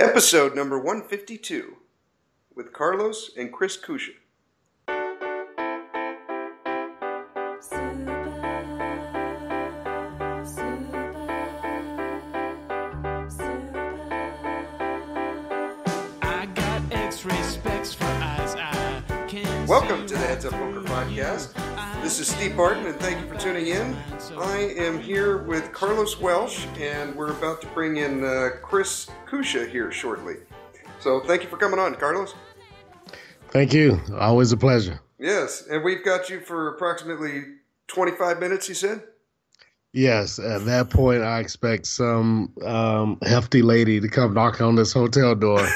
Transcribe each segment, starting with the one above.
Episode number 152 with Carlos and Chris Kusha. Welcome to the Heads Up Poker Podcast. This is Steve Barton, and thank you for tuning in. I am here with Carlos Welch, and we're about to bring in Chris Kusha here shortly. So thank you for coming on, Carlos. Thank you. Always a pleasure. Yes, and we've got you for approximately 25 minutes, you said? Yes, at that point, I expect some hefty lady to come knock on this hotel door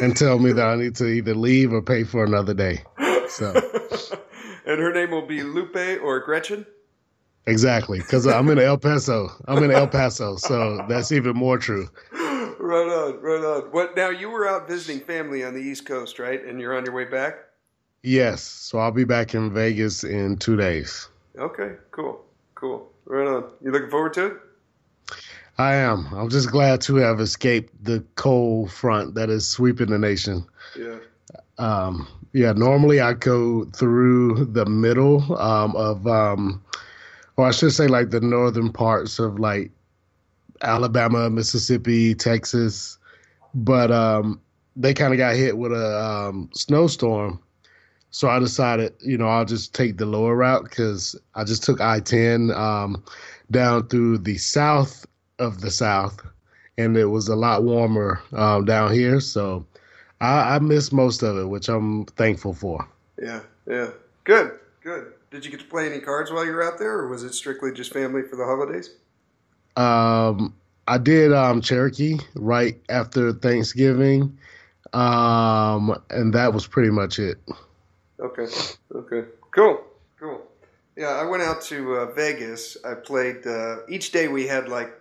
and tell me that I need to either leave or pay for another day. So, and her name will be Lupe or Gretchen? Exactly, because I'm in El Paso. So that's even more true. Right on. What now? You were out visiting family on the East Coast, right? And you're on your way back? Yes. So I'll be back in Vegas in 2 days. Okay, cool. Right on. You looking forward to it? I am. I'm just glad to have escaped the cold front that is sweeping the nation. Yeah. Normally I go through the middle or I should say like the northern parts of like Alabama, Mississippi, Texas. But they kind of got hit with a snowstorm. So I decided, I'll just take the lower route because I just took I-10 down through the south of the South, and it was a lot warmer down here. So I missed most of it, which I'm thankful for. Yeah. Good. Did you get to play any cards while you were out there, or was it strictly just family for the holidays? I did Cherokee right after Thanksgiving, and that was pretty much it. Okay. Cool. Yeah, I went out to Vegas. I played, each day we had like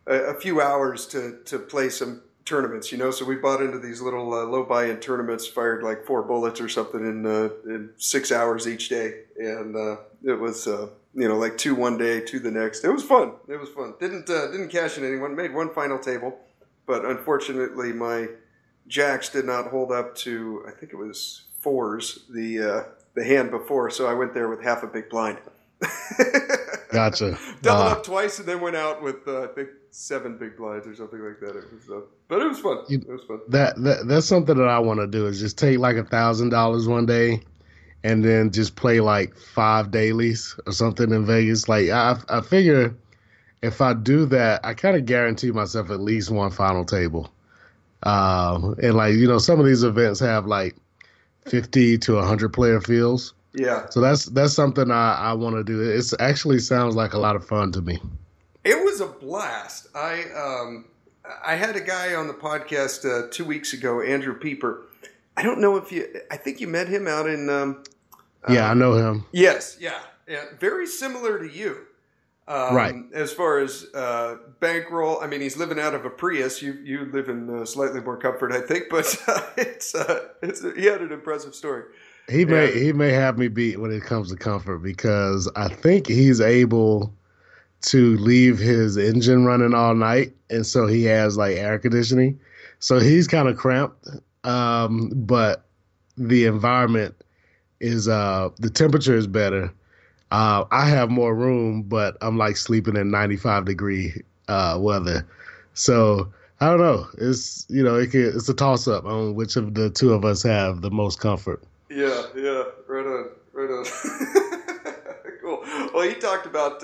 a few hours to play some tournaments, so we bought into these little low buy-in tournaments, fired like 4 bullets or something in 6 hours each day. And it was, like 2 one day, 2 the next. It was fun. Didn't cash in anyone. Made one final table, but unfortunately my jacks did not hold up to, I think it was 4s, the hand before, so I went there with half a big blind. Gotcha. Doubled up twice and then went out with I think 7 big blinds or something like that. But it was fun. That's something that I want to do is just take like $1,000 one day and then just play like 5 dailies or something in Vegas. Like I figure if I do that, I kind of guarantee myself at least one final table. And like, some of these events have like 50 to 100 player fields. Yeah. So that's something I want to do. It actually sounds like a lot of fun to me. It was a blast. I had a guy on the podcast 2 weeks ago, Andrew Pieper. I don't know if I think you met him out in. Yeah, I know him. Yes. Yeah. Very similar to you. Right. As far as bankroll, I mean, he's living out of a Prius. You live in slightly more comfort, I think, but he had an impressive story. He may have me beat when it comes to comfort because I think he's able to leave his engine running all night, and so he has like air conditioning. So he's kind of cramped, but the environment is the temperature is better. I have more room, but I'm like sleeping in 95-degree weather. So I don't know. It's it's a toss up on which of the two of us have the most comfort. Yeah, right on. Cool. Well, he talked about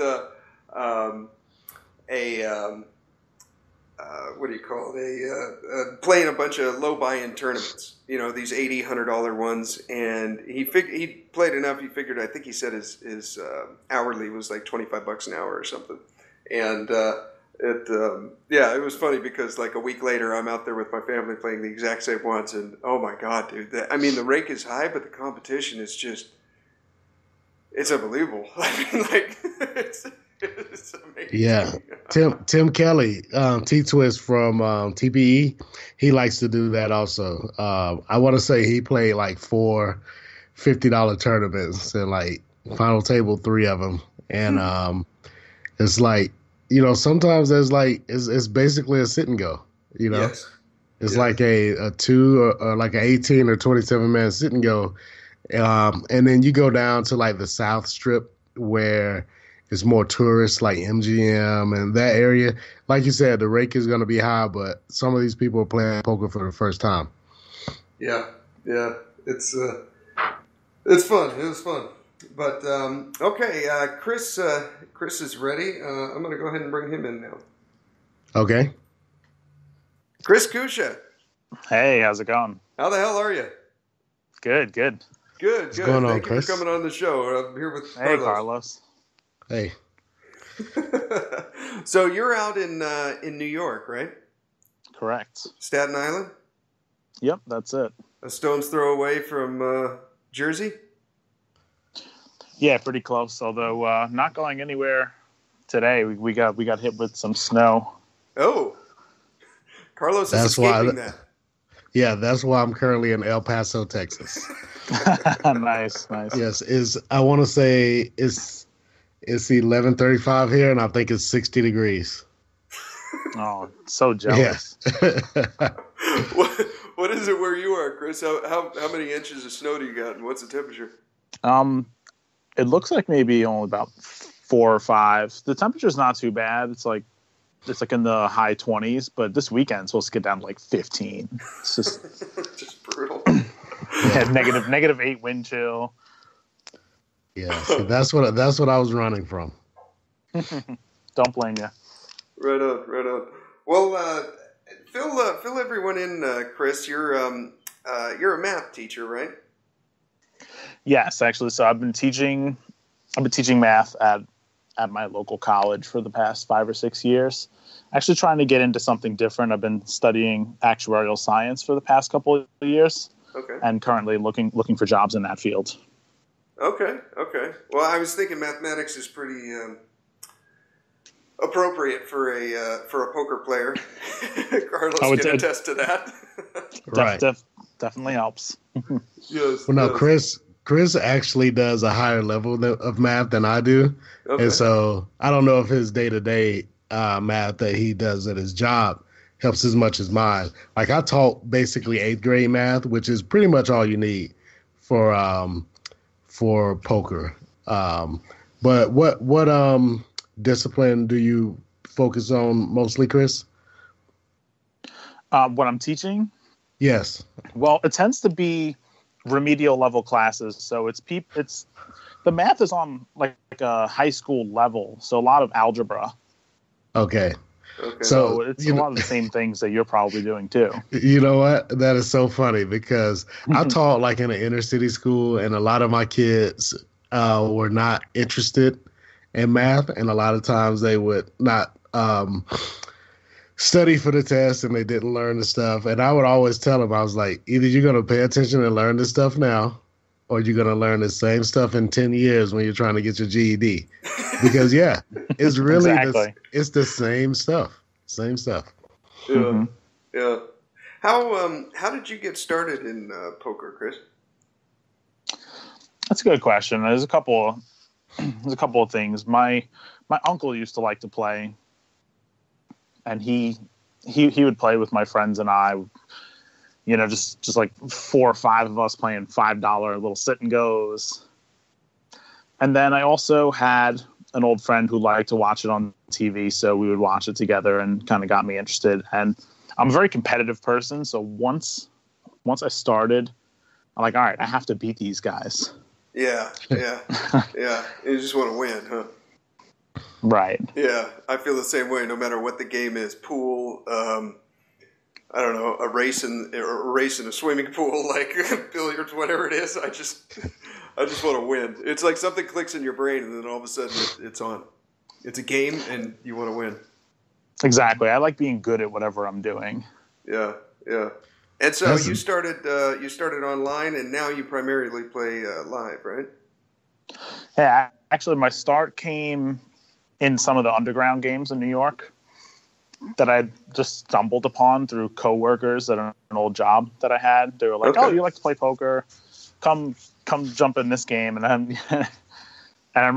what do you call it? Playing a bunch of low buy-in tournaments. These $80, $100 ones, and he played enough. He figured, I think he said his hourly was like $25 an hour or something, and it was funny because like a week later, I'm out there with my family playing the exact same ones, and oh my god, dude! The rake is high, but the competition is just—it's unbelievable. It's amazing. Yeah, Tim Kelly, T-Twist from TPE, he likes to do that also. I want to say he played like 4 $50 tournaments and like final table 3 of them, and it's like. Sometimes there's like it's basically a sit and go. You know, Yes. it's Yes. like a two or like an 18 or 27-man sit and go. And then you go down to like the South Strip where it's more tourists like MGM and that area. Like you said, the rake is going to be high, but some of these people are playing poker for the first time. Yeah. Yeah. It's fun. It was fun. But okay, Chris is ready. I'm going to go ahead and bring him in now. Okay. Chris Kusha. Hey, how's it going? How the hell are you? Good. Good. What's going on, Thank you Chris? for coming on the show. I'm here with Hey, Carlos. Hey. So you're out in New York, right? Correct. Staten Island? Yep, that's it. A stone's throw away from Jersey? Yeah, pretty close. Although not going anywhere today. We got hit with some snow. Oh, Carlos is That's why escaping that. Yeah, that's why I'm currently in El Paso, Texas. Nice. Yes, I want to say it's 11:35 here, and I think it's 60 degrees. Oh, so jealous. Yeah. What is it where you are, Chris? How many inches of snow do you got, and what's the temperature? It looks like maybe only about 4 or 5. The temperature's not too bad. It's like in the high 20s, but this weekend's supposed to get down to like 15. It's just brutal. Yeah, negative 8 wind chill. Yeah, see, that's what I was running from. Don't blame you. Right on. Well, fill everyone in, Chris. You're a math teacher, right? Yes, actually. So I've been teaching math at my local college for the past 5 or 6 years. Actually trying to get into something different. I've been studying actuarial science for the past couple of years. Okay. And currently looking for jobs in that field. Okay. Well, I was thinking mathematics is pretty appropriate for a poker player. Carlos can attest to that. Right. Definitely helps. Yes. Well, no, Chris actually does a higher level of math than I do. Okay. And so I don't know if his day-to-day math that he does at his job helps as much as mine. Like I taught basically 8th grade math, which is pretty much all you need for poker. But what discipline do you focus on mostly, Chris? What I'm teaching? Yes. Well, it tends to be remedial level classes. So it's the math is on like a high school level. So a lot of algebra. Okay. So it's a lot of the same things that you're probably doing too. You know what? That is so funny because I taught like in an inner city school, and a lot of my kids were not interested in math, and a lot of times they would not study for the test, and they didn't learn the stuff. And I would always tell them, I was like, either you're going to pay attention and learn this stuff now, or you're going to learn the same stuff in 10 years when you're trying to get your GED. Because, yeah, it's really Exactly. it's the same stuff. Same stuff. Yeah. Mm-hmm. Yeah. How did you get started in poker, Chris? That's a good question. There's a couple of things. My uncle used to like to play, and he would play with my friends and I. You know, just like 4 or 5 of us playing $5 little sit and goes. And then I also had an old friend who liked to watch it on TV, so we would watch it together, and kind of got me interested. And I'm a very competitive person, so once I started, I'm like, all right, I have to beat these guys. Yeah. You just want to win, huh? Right. Yeah, I feel the same way. No matter what the game is, pool, I don't know, a race in a swimming pool, like billiards, whatever it is. I just want to win. It's like something clicks in your brain, and then all of a sudden it's on. It's a game, and you want to win. Exactly. I like being good at whatever I'm doing. Yeah. And so you started online, and now you primarily play live, right? Yeah, actually, my start came in some of the underground games in New York that I just stumbled upon through coworkers at an old job that I had. They were like, "Oh, you like to play poker? Come jump in this game." And then And I just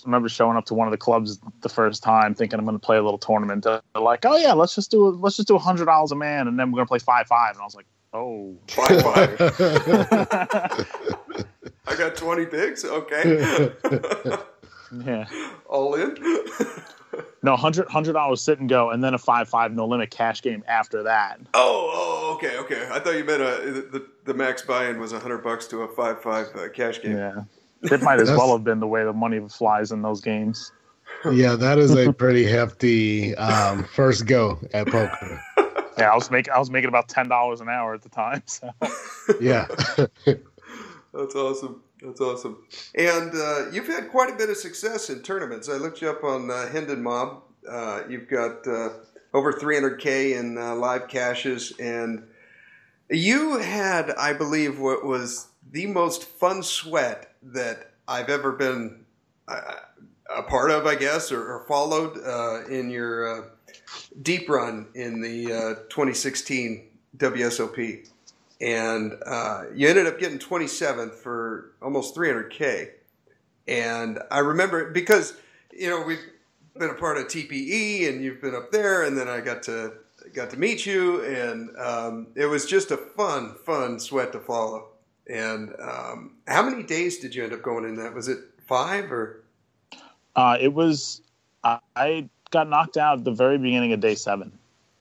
remember showing up to one of the clubs the first time, thinking I'm going to play a little tournament. They're like, "Oh yeah, let's just do $100 a man, and then we're going to play 5-5." And I was like, "Oh, 5-5." I got 20 bigs. Okay. Yeah. All in. No, $100 sit and go, and then a 5-5 no limit cash game after that. Oh, okay. I thought you meant the max buy-in was $100 to a 5-5 cash game. Yeah. It might as well have been the way the money flies in those games. Yeah, that is a pretty hefty first go at poker. Yeah, I was making about $10 an hour at the time. So. Yeah. That's awesome. And you've had quite a bit of success in tournaments. I looked you up on Hendon Mob. You've got over 300K in live caches, and you had, I believe, what was the most fun sweat that I've ever been a part of, I guess, or followed in your deep run in the 2016 WSOP. And you ended up getting 27th for almost 300K. And I remember, because, we've been a part of TPE, and you've been up there, and then I got to meet you, and it was just a fun sweat to follow. And how many days did you end up going in that? Was it 5 or? It was. I got knocked out at the very beginning of day 7.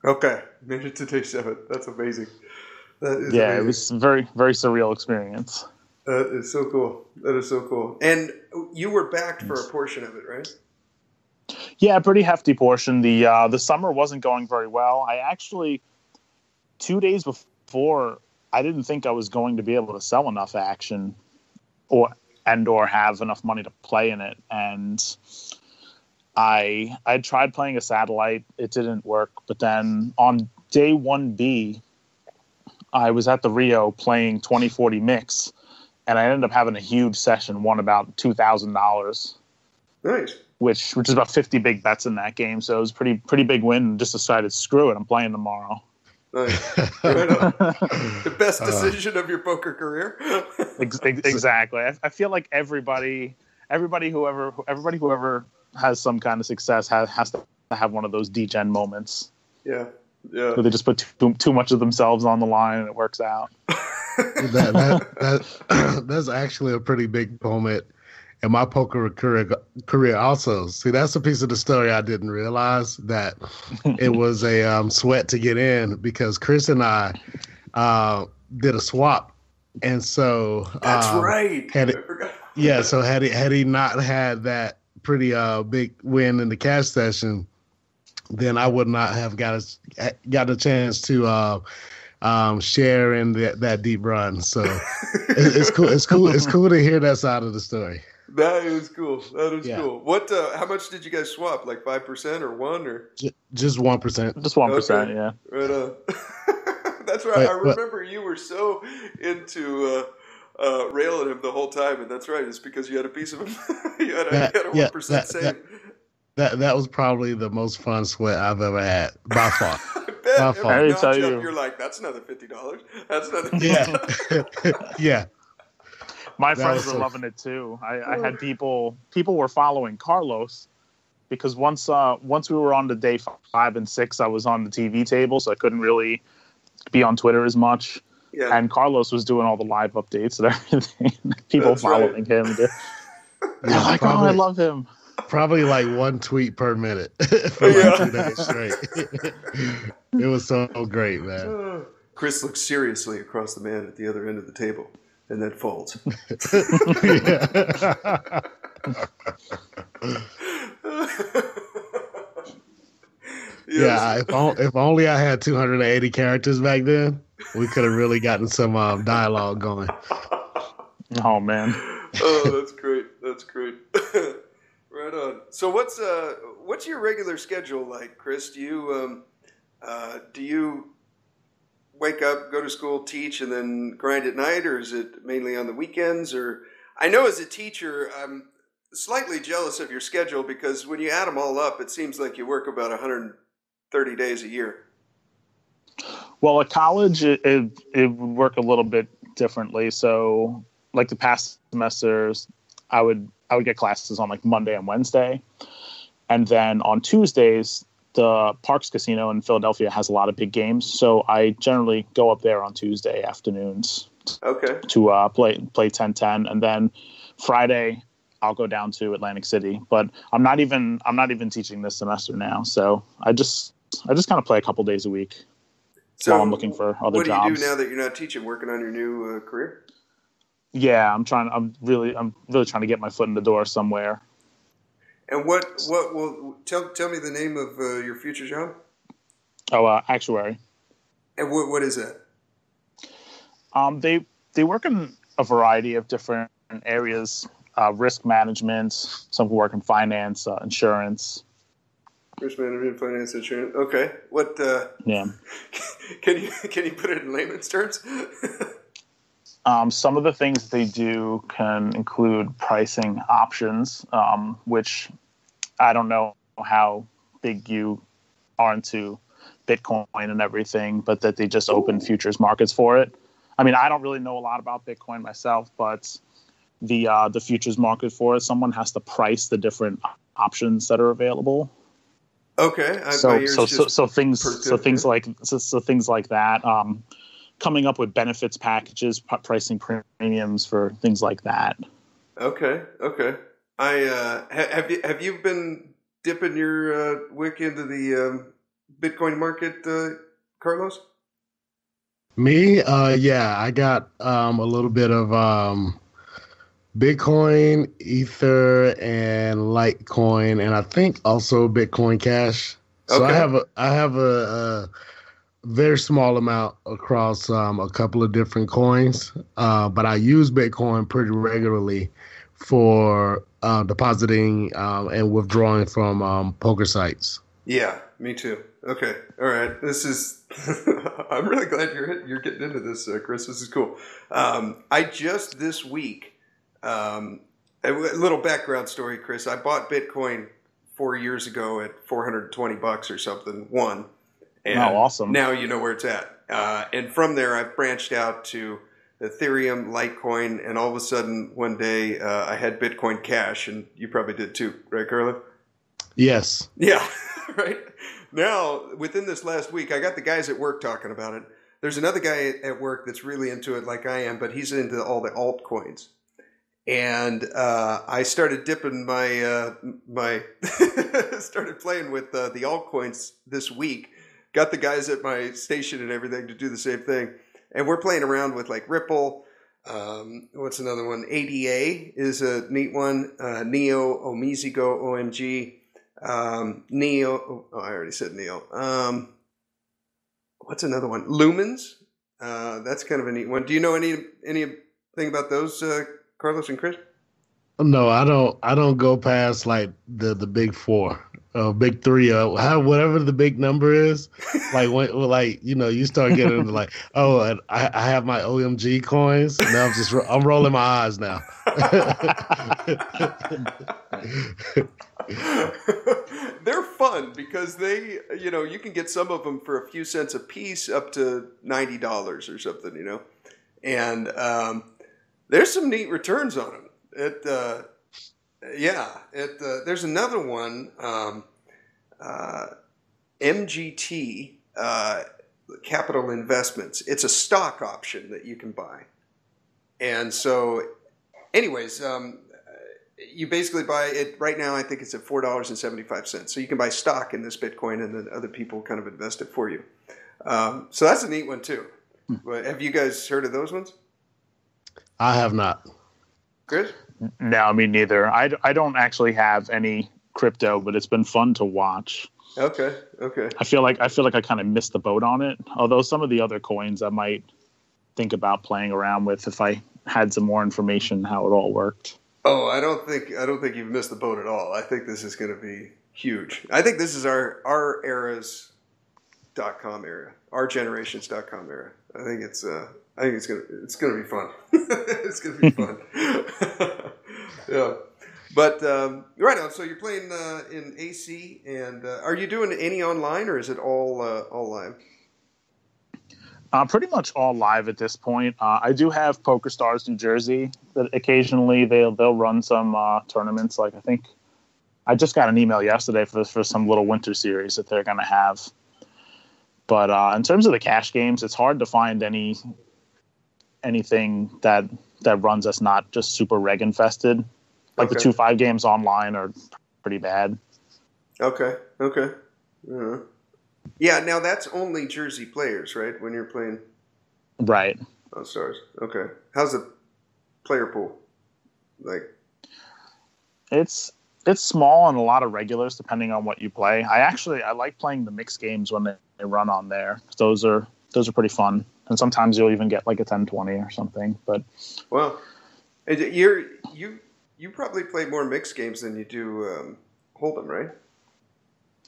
Okay, made it to day 7. That's amazing. That is amazing. It was a very, very surreal experience. That is so cool. And you were backed for a portion of it, right? Yeah, a pretty hefty portion. The summer wasn't going very well. I actually 2 days before, I didn't think I was going to be able to sell enough action or have enough money to play in it. And I tried playing a satellite. It didn't work. But then on day 1B, I was at the Rio playing 2040 mix, and I ended up having a huge session, won about $2,000. Nice. Which is about 50 big bets in that game. So it was pretty big win, and just decided, screw it, I'm playing tomorrow. Nice. Right on. The best decision of your poker career. Exactly. I feel like everybody whoever has some kind of success has to have one of those degen moments. Yeah. Where they just put too much of themselves on the line and it works out. That's actually a pretty big moment in my poker career also. See, that's a piece of the story I didn't realize, that it was a sweat to get in, because Chris and I did a swap. And so that's right. So had he not had that pretty big win in the cash session, then I would not have got a chance to share in that deep run. So it's cool. It's cool to hear that side of the story. That is cool. Cool. What? How much did you guys swap? Like 5% or 1 or? Just 1%. Just 1%. Okay. Yeah. Right on. That's right. I remember you were so into railing him the whole time, and that's right. It's because you had a piece of him. you had a 1% save. That was probably the most fun sweat I've ever had, by far. I bet. By far. I tell you, you're like, that's another $50. That's another $50. Yeah. My friends were loving it too. I had people were following Carlos, because once we were on to day 5 and 6, I was on the TV table, so I couldn't really be on Twitter as much. Yeah. And Carlos was doing all the live updates and everything. People following him. They're like, oh, I love him. Probably like 1 tweet per minute for like 2 days straight. It was so great, man. Chris looks seriously across the man at the other end of the table, and then folds. Yeah, if only I had 280 characters back then, we could have really gotten some dialogue going. Oh man. Oh, that's great. Right on. So what's your regular schedule like, Chris? Do you wake up, go to school, teach, and then grind at night, or is it mainly on the weekends? Or I know as a teacher, I'm slightly jealous of your schedule, because when you add them all up, it seems like you work about 130 days a year. Well, at college, it would work a little bit differently. So, like the past semesters, I would I would get classes on like Monday and Wednesday. And then on Tuesdays, the Parks Casino in Philadelphia has a lot of big games. So I generally go up there on Tuesday afternoons to play 10-10. And then Friday, I'll go down to Atlantic City. But I'm not even teaching this semester now. So I just kind of play a couple days a week while I'm looking for other jobs. What do you do now that you're not teaching? Working on your new career? Yeah, I'm really trying to get my foot in the door somewhere. And what will tell me the name of your future job? Oh, actuary. And what is that? They work in a variety of different areas: risk management. Some work in finance, insurance. Risk management, finance, insurance. Okay. What? Yeah. Can you put it in layman's terms? Some of the things they do can include pricing options, which I don't know how big you are into Bitcoin and everything, but that they just open futures markets for it. I mean, I don't really know a lot about Bitcoin myself, but the futures market for it, someone has to price the different options that are available. Okay. So things like that. Coming up with benefits packages, pricing premiums for things like that. Okay. I have you been dipping your wick into the Bitcoin market, Carlos? Me? Yeah, I got a little bit of Bitcoin, Ether, and Litecoin, and I think also Bitcoin Cash. So okay. I have a very small amount across a couple of different coins, but I use Bitcoin pretty regularly for depositing and withdrawing from poker sites. Yeah, me too. Okay, all right. This is. I'm really glad you're getting into this, Chris. This is cool. I just this week. A little background story, Chris. I bought Bitcoin 4 years ago at $420 or something. And awesome. Now you know where it's at. And from there, I've branched out to Ethereum, Litecoin, and all of a sudden, one day, I had Bitcoin Cash, and you probably did too, right, Carlo? Yes. Yeah, right. Now, within this last week, I got the guys at work talking about it. There's another guy at work that's really into it like I am, but he's into all the altcoins. And I started dipping my started playing with the altcoins this week. Got the guys at my station and everything to do the same thing. And we're playing around with like Ripple. What's another one? ADA is a neat one. Neo, Omizigo, OMG. Neo. Oh, I already said Neo. What's another one? Lumens. That's kind of a neat one. Do you know anything about those, Carlos and Chris? No, I don't go past like the big four, big three, whatever the big number is. Like when you start getting into like, oh, I have my OMG coins. Now I'm rolling my eyes now. They're fun because they, you can get some of them for a few cents a piece, up to $90 or something, and there's some neat returns on them. There's another one, MGT, Capital Investments. It's a stock option that you can buy. And so, anyways, you basically buy it right now. I think it's at $4.75. So you can buy stock in this Bitcoin, and then other people kind of invest it for you. So that's a neat one too. Have you guys heard of those ones? I have not. Chris? No, me neither. I don't actually have any crypto, but it's been fun to watch. Okay. I feel like I kind of missed the boat on it. Although some of the other coins I might think about playing around with if I had some more information how it all worked. Oh, I don't think you've missed the boat at all. I think this is going to be huge. I think this is our era's .com era, our generation's.com era. I think it's gonna be fun. It's gonna be fun. Yeah, but right on. So you're playing in AC, and are you doing any online, or is it all live? Pretty much all live at this point. I do have Poker Stars New Jersey that occasionally they'll run some tournaments. Like I think I just got an email yesterday for some little winter series that they're going to have. But in terms of the cash games, it's hard to find anything that runs that's not just super reg infested. Like the 2-5 games online are pretty bad. Okay. Yeah, now that's only Jersey players, right? When you're playing, right? Oh, Stars. Okay. How's the player pool? Like, it's small and a lot of regulars depending on what you play. I like playing the mixed games when they run on there. Those are pretty fun, and sometimes you'll even get like a 10-20 or something. But well, you probably play more mixed games than you do Hold'em, right?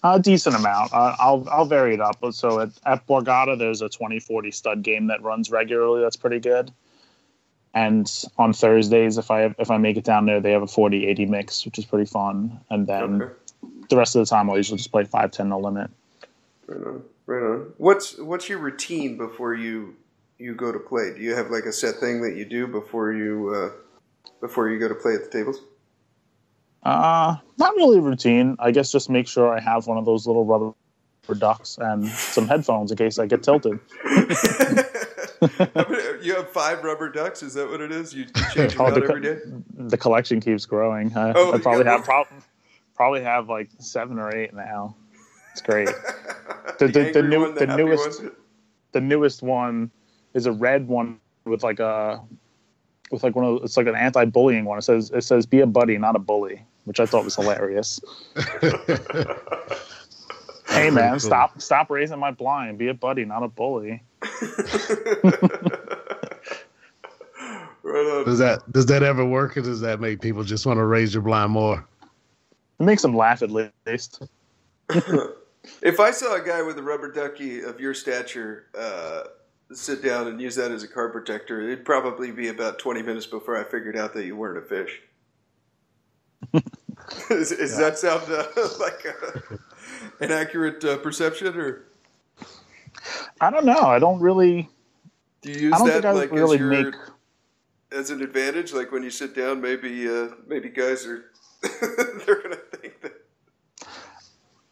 A decent amount. I'll vary it up. So at Borgata, there's a 20-40 stud game that runs regularly. That's pretty good. And on Thursdays, if I make it down there, they have a 40-80 mix, which is pretty fun. And then the rest of the time, I'll usually just play 5-10 no limit. Right on. What's your routine before you go to play? Do you have like a set thing that you do before you go to play at the tables? Not really a routine. I guess just make sure I have one of those little rubber ducks and some headphones in case I get tilted. You have 5 rubber ducks? Is that what it is? You change them out every day? The collection keeps growing. I probably have like 7 or 8 now. It's great. The newest one is a red one with like one of those, it's like an anti-bullying one. It says be a buddy, not a bully, which I thought was hilarious. Hey man, stop raising my blind. Be a buddy, not a bully. Right on. Does that ever work, or does that make people just want to raise your blind more? It makes them laugh at least. If I saw a guy with a rubber ducky of your stature sit down and use that as a card protector, it'd probably be about 20 minutes before I figured out that you weren't a fish. Does that sound like an accurate perception, or? I don't know. I don't really. Do you use that like really as an advantage? Like when you sit down, maybe guys are they're gonna think that.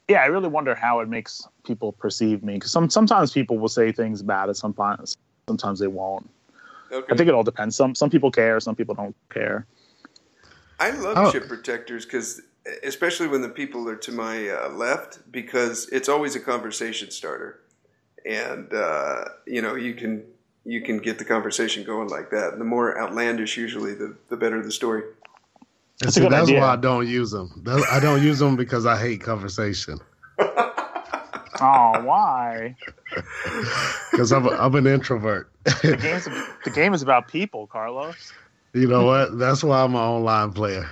Yeah, I really wonder how it makes people perceive me, because sometimes people will say things bad, and sometimes they won't. Okay. I think it all depends. Some people care, some people don't care. I love chip protectors, because especially when the people are to my left, because it's always a conversation starter, and you can get the conversation going like that. And the more outlandish, usually, the better the story. That's why I don't use them. I don't use them because I hate conversation. Oh, why? Because I'm an introvert. The game is about people, Carlos. You know what? That's why I'm an online player.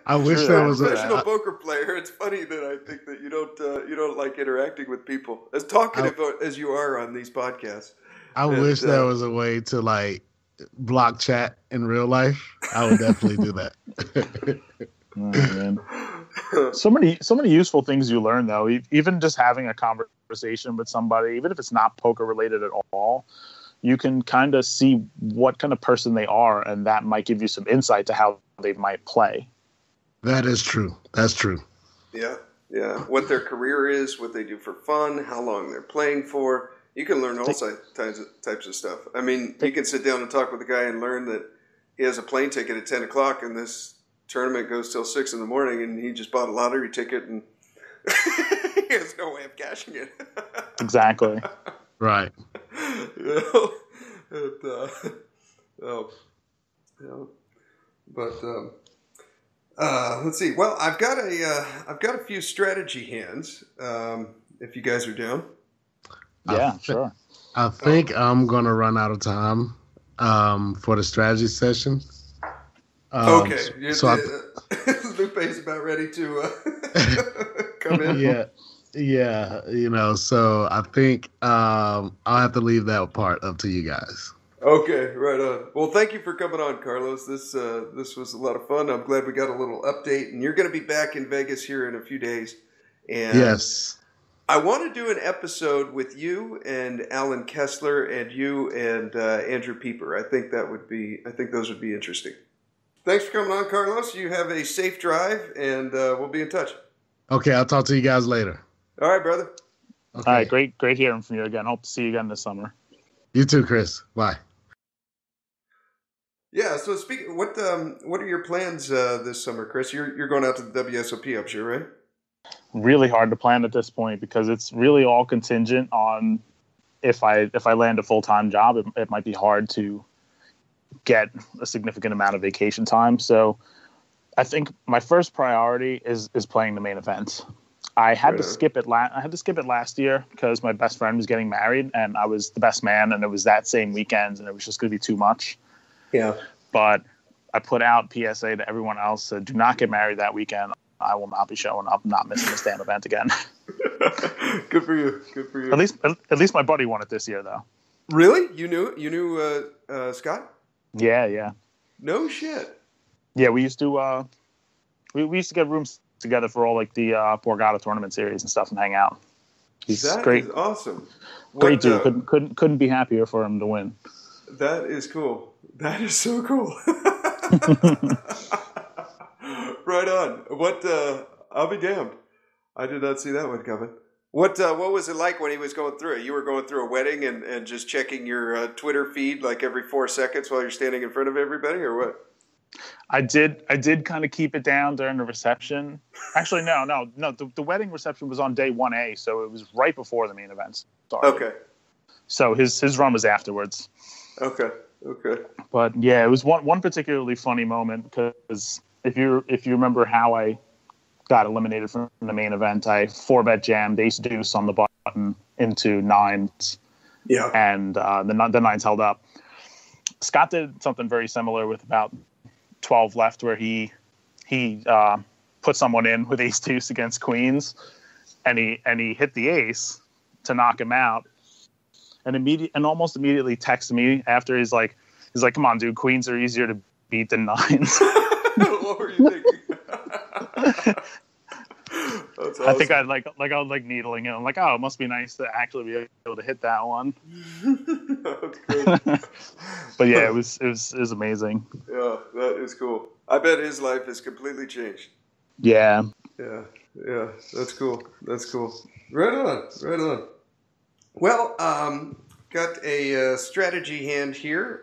I wish there was a professional poker player. It's funny that I think that you don't like interacting with people as talkative as you are on these podcasts. I wish there was a way to like block chat in real life. I would definitely do that. Oh, man. So many useful things you learn though. Even just having a conversation with somebody, even if it's not poker related at all, you can kind of see what kind of person they are, and that might give you some insight to how they might play. That is true. That's true. Yeah. What their career is, what they do for fun, how long they're playing for. You can learn all types of stuff. I mean, you can sit down and talk with a guy and learn that he has a plane ticket at 10 o'clock and this tournament goes till 6 in the morning, and he just bought a lottery ticket and he has no way of cashing it. Exactly. Right. Let's see. Well, I've got a few strategy hands. If you guys are down. Yeah, sure. I think I'm gonna run out of time for the strategy session. Okay. Lupe's about ready to come in. Yeah. So I think I'll have to leave that part up to you guys. Okay, right on. Well, thank you for coming on, Carlos. This was a lot of fun. I'm glad we got a little update, and you're going to be back in Vegas here in a few days. And yes. I want to do an episode with you and Alan Kessler and you and Andrew Pieper. I think those would be interesting. Thanks for coming on, Carlos. You have a safe drive, and we'll be in touch. Okay, I'll talk to you guys later. All right, brother. Okay. All right, great hearing from you again. Hope to see you again this summer. You too, Chris. Bye. Yeah. So speaking, what are your plans this summer, Chris? You're going out to the WSOP, I'm sure, right? Really hard to plan at this point because it's really all contingent on if I land a full-time job. It might be hard to get a significant amount of vacation time. So I think my first priority is playing the main event. I had to skip it last year because my best friend was getting married and I was the best man, and it was that same weekend, and it was just going to be too much. Yeah. But I put out PSA to everyone else: do not get married that weekend. I will not be showing up, not missing this damn event again. Good for you. Good for you. At least my buddy won it this year, though. Really? You knew Scott? Yeah. No shit. Yeah, we used to we used to get rooms together for all like the Borgata tournament series and stuff and hang out. He's great. Is awesome. Great dude. Couldn't be happier for him to win. That is cool. That is so cool. Right on. What? I'll be damned. I did not see that one coming. What was it like when he was going through it? You were going through a wedding and just checking your Twitter feed like every 4 seconds while you're standing in front of everybody, or what? I did kind of keep it down during the reception. Actually, no. The wedding reception was on day 1A, so it was right before the main event started. Okay. So his run was afterwards. Okay. But yeah, it was one particularly funny moment because if you remember how I got eliminated from the main event, I 4-bet jammed ace deuce on the button into nines. Yeah. And the nines held up. Scott did something very similar with about 12 left, where he put someone in with ace deuce against queens, and he hit the ace to knock him out, and almost immediately texted me after. He's like, come on, dude, queens are easier to beat than nines. What were you thinking? That's awesome. I think I was needling him. I'm like, oh, it must be nice to actually be able to hit that one. That's great. But yeah, it was amazing. Yeah, that is cool. I bet his life has completely changed. Yeah. Yeah, that's cool. Right on. Well, got a strategy hand here.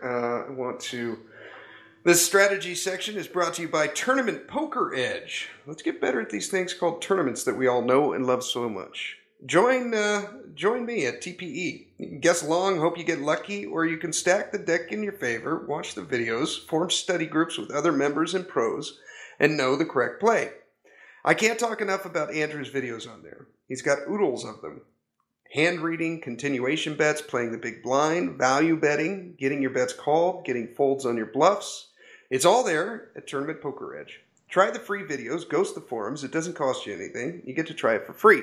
This strategy section is brought to you by Tournament Poker Edge. Let's get better at these things called tournaments that we all know and love so much. Join me at TPE. You can guess along, hope you get lucky, or you can stack the deck in your favor, watch the videos, form study groups with other members and pros, and know the correct play. I can't talk enough about Andrew's videos on there. He's got oodles of them. Hand reading, continuation bets, playing the big blind, value betting, getting your bets called, getting folds on your bluffs. It's all there at Tournament Poker Edge. Try the free videos, ghost the forums. It doesn't cost you anything. You get to try it for free.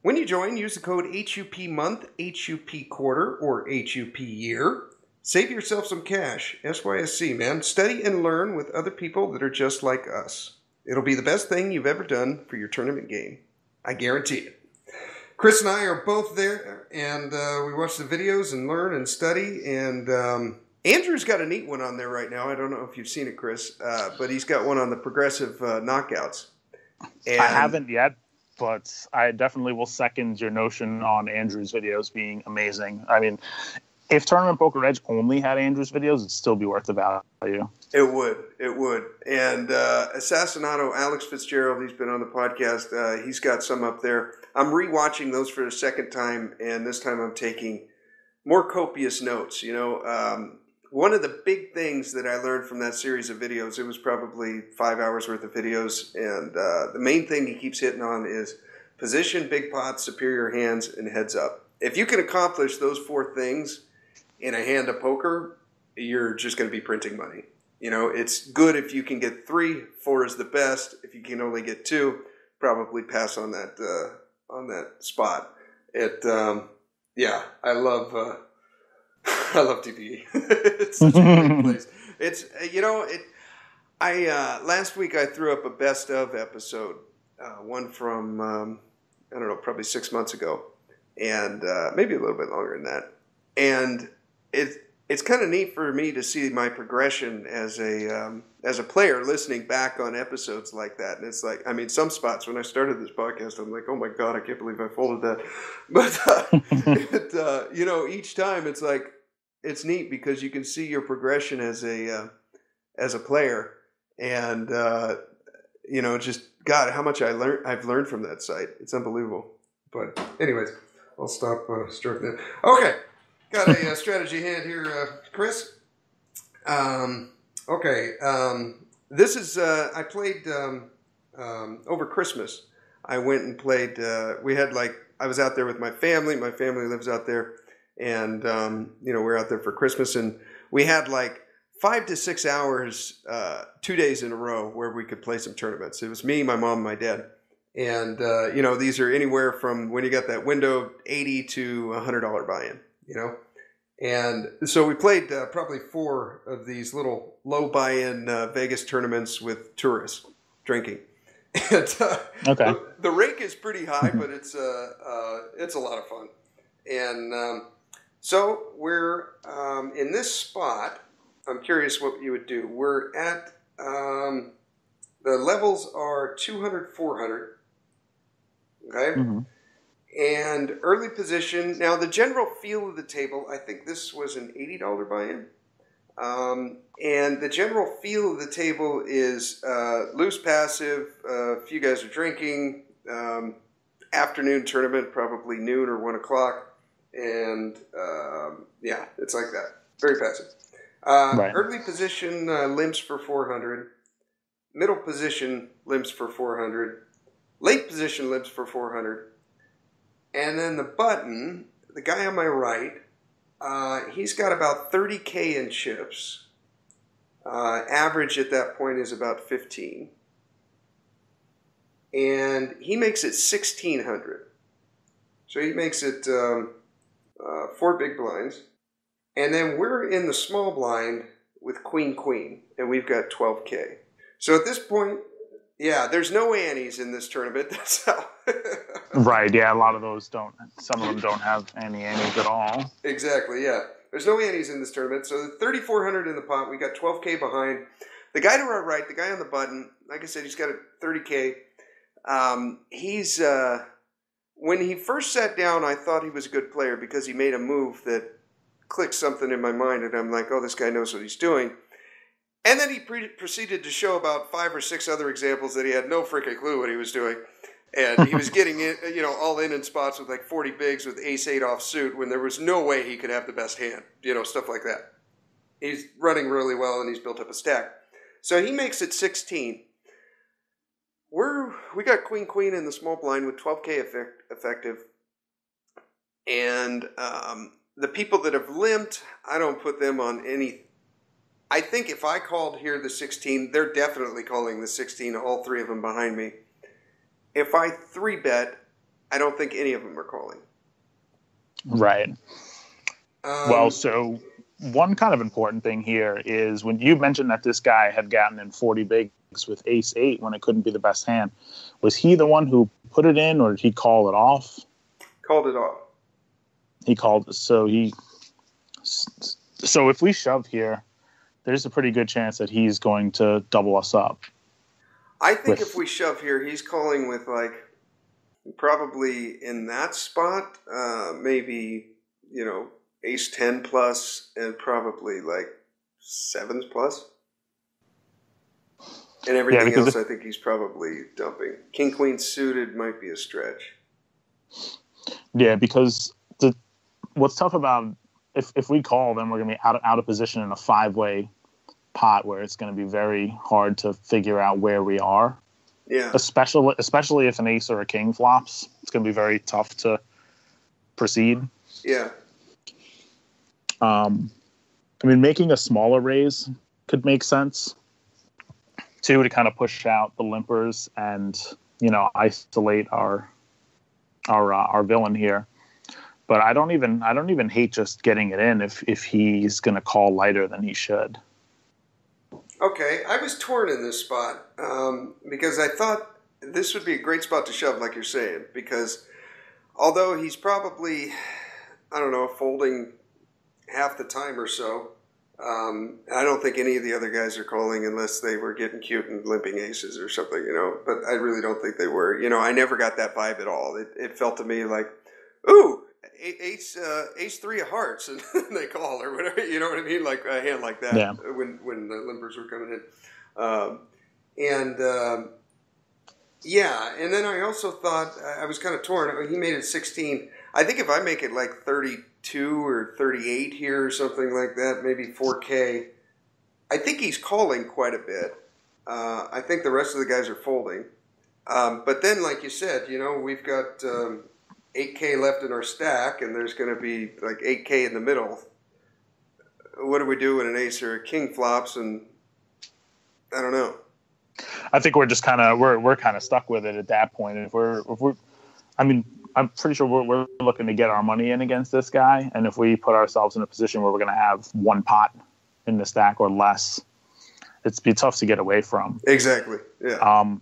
When you join, use the code HUP month, HUP quarter, or HUP year. Save yourself some cash. SYSC, man. Study and learn with other people that are just like us. It'll be the best thing you've ever done for your tournament game. I guarantee it. Chris and I are both there, and we watch the videos and learn and study. And Andrew's got a neat one on there right now. I don't know if you've seen it, Chris, but he's got one on the progressive knockouts. And I haven't yet, but I definitely will second your notion on Andrew's videos being amazing. I mean, if Tournament Poker Edge only had Andrew's videos, it'd still be worth the value. It would. And Assassinato, Alex Fitzgerald, he's been on the podcast. He's got some up there. I'm rewatching those for the second time, and this time I'm taking more copious notes. One of the big things that I learned from that series of videos, it was probably 5 hours worth of videos, and the main thing he keeps hitting on is position, big pots, superior hands, and heads up. If you can accomplish those 4 things in a hand of poker, you're just going to be printing money. It's good if you can get 3, 4 is the best. If you can only get 2, probably pass on that spot. I love TPE. It's such a great place. It's last week I threw up a best of episode, one from I don't know, probably 6 months ago, and maybe a little bit longer than that. And it's kind of neat for me to see my progression as a player, listening back on episodes like that. And it's like, I mean, some spots when I started this podcast, I'm like, oh my god, I can't believe I folded that. But you know, each time it's like, it's neat because you can see your progression as a player, and you know, just God, how much I've learned from that site. It's unbelievable. But anyways, I'll stop stroking it. Okay, got a strategy hand here, Chris. Okay, this is I played over Christmas. I went and played. We had I was out there with my family. My family lives out there, and you know, we're out there for Christmas, and we had 5 to 6 hours, 2 days in a row where we could play some tournaments. It was me, my mom, and my dad. And, you know, these are anywhere from when you got that window, $80 to $100 buy-in, you know. And so we played probably 4 of these little low buy-in Vegas tournaments with tourists drinking. And Okay. the rake is pretty high, but it's a lot of fun. And so we're in this spot. I'm curious what you would do. We're at, the levels are 200, 400. Okay? Mm-hmm. And early position. Now, the general feel of the table, I think this was an $80 buy-in. And the general feel of the table is loose passive. A few guys are drinking. Afternoon tournament, probably noon or 1 o'clock. And, yeah, it's like that. Very passive. Right. Early position, limps for 400. Middle position, limps for 400. Late position, limps for 400. And then the button, the guy on my right, he's got about 30K in chips. Average at that point is about 15. And he makes it 1,600. So he makes it 4 big blinds. And then we're in the small blind with Queen, and we've got 12K. So at this point, yeah, there's no annies in this tournament. That's how. Right, yeah, a lot of those don't. Some of them don't have any annies at all. Exactly, yeah. There's no annies in this tournament. So 3,400 in the pot. We got 12K behind. The guy to our right, the guy on the button, like I said, he's got a 30K. He's when he first sat down, I thought he was a good player because he made a move that clicked something in my mind, and I'm like, oh, this guy knows what he's doing. And then he proceeded to show about 5 or 6 other examples that he had no freaking clue what he was doing. And he was getting in, you know, all in spots with 40 bigs with ace-8 offsuit when there was no way he could have the best hand, you know, stuff like that. He's running really well, and he's built up a stack. So he makes it 16. We got Queen in the small blind with 12K effective. And the people that have limped, I don't put them on any. I think if I called here the 16, they're definitely calling the 16, all 3 of them behind me. If I 3-bet, I don't think any of them are calling. Right. Well, so one kind of important thing here is when you mentioned that this guy had gotten in 40 bigs with ace-8 when it couldn't be the best hand, was he the one who put it in, or did he call it off? Called it off. He called, so if we shove here, there's a pretty good chance that he's going to double us up. I think if we shove here, he's calling with probably in that spot, maybe, you know, ace-10 plus and probably 7s plus. And everything else, I think he's probably dumping. King-queen suited might be a stretch. Yeah, because what's tough about if we call, then we're going to be out of position in a 5-way pot where it's going to be very hard to figure out where we are. Yeah. Especially if an ace or a king flops, it's going to be very tough to proceed. Yeah. I mean, making a smaller raise could make sense too, to kind of push out the limpers and, you know, isolate our villain here. But I don't even hate just getting it in if he's going to call lighter than he should. Okay, I was torn in this spot because I thought this would be a great spot to shove, like you're saying, because although he's probably, I don't know, folding half the time or so, I don't think any of the other guys are calling unless they were getting cute and limping aces or something, you know. But I really don't think they were. You know, I never got that vibe at all. It felt to me like, ooh, ace three of hearts, and they call or whatever. You know what I mean? Like a hand like that. Yeah. When the limpers were coming in, yeah. And then I also thought I was kind of torn. He made it 16. I think if I make it like 32 or 38 here or something like that, maybe 4K, I think he's calling quite a bit. I think the rest of the guys are folding. But then, like you said, you know, we've got 8K left in our stack, and there's going to be like 8K in the middle. What do we do when an ace or a king flops? And I don't know. I think we're just kind of we're kind of stuck with it at that point. If we're, I mean, I'm pretty sure we're looking to get our money in against this guy, and if we put ourselves in a position where we're going to have one pot in the stack or less, it's be tough to get away from. Exactly. Yeah.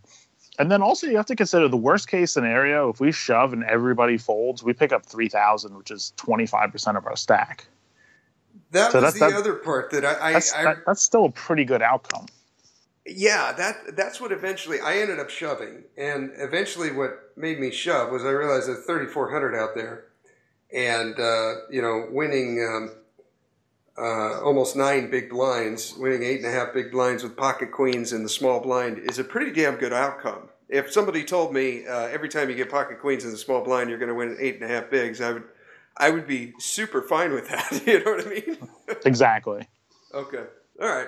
And then also you have to consider the worst case scenario. If we shove and everybody folds, we pick up 3,000, which is 25% of our stack. That was the other part that that's still a pretty good outcome. Yeah, that's what eventually I ended up shoving, and eventually what made me shove was I realized there's 3,400 out there, and you know, winning almost 9 big blinds, winning 8.5 big blinds with pocket queens in the small blind is a pretty damn good outcome. If somebody told me every time you get pocket queens in the small blind you're going to win 8.5 bigs, I would be super fine with that. You know what I mean? Exactly. Okay. All right.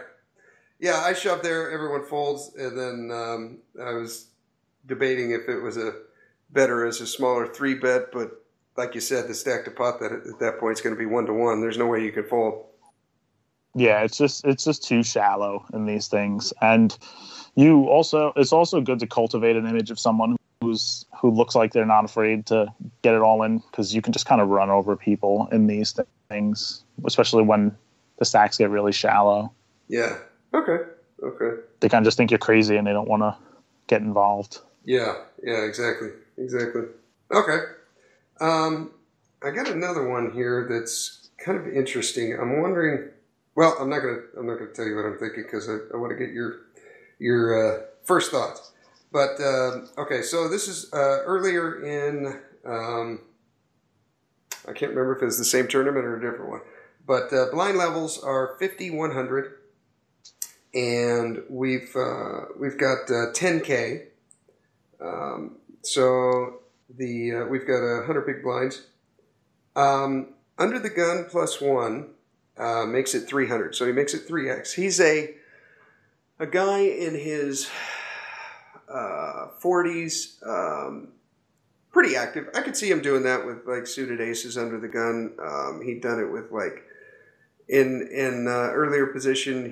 Yeah, I shoved there. Everyone folds, and then I was debating if it was better as a smaller 3-bet, but like you said, the stack to pot that at that point is going to be 1-to-1. There's no way you can fold. Yeah, it's just too shallow in these things, and it's also good to cultivate an image of someone who looks like they're not afraid to get it all in, because you can just kind of run over people in these things, especially when the stacks get really shallow. Yeah. Okay. They kind of just think you're crazy and they don't want to get involved. Yeah, exactly. Okay. I got another one here that's kind of interesting. I'm wondering. Well, I'm not gonna tell you what I'm thinking because I want to get your first thoughts. But okay, so this is earlier in I can't remember if it's the same tournament or a different one. But blind levels are 50, 100. And we've got 10K. So we've got 100 big blinds. Under the gun +1 makes it 300. So he makes it 3x. He's a guy in his 40s, pretty active. I could see him doing that with like suited aces under the gun. He'd done it with like. In earlier position,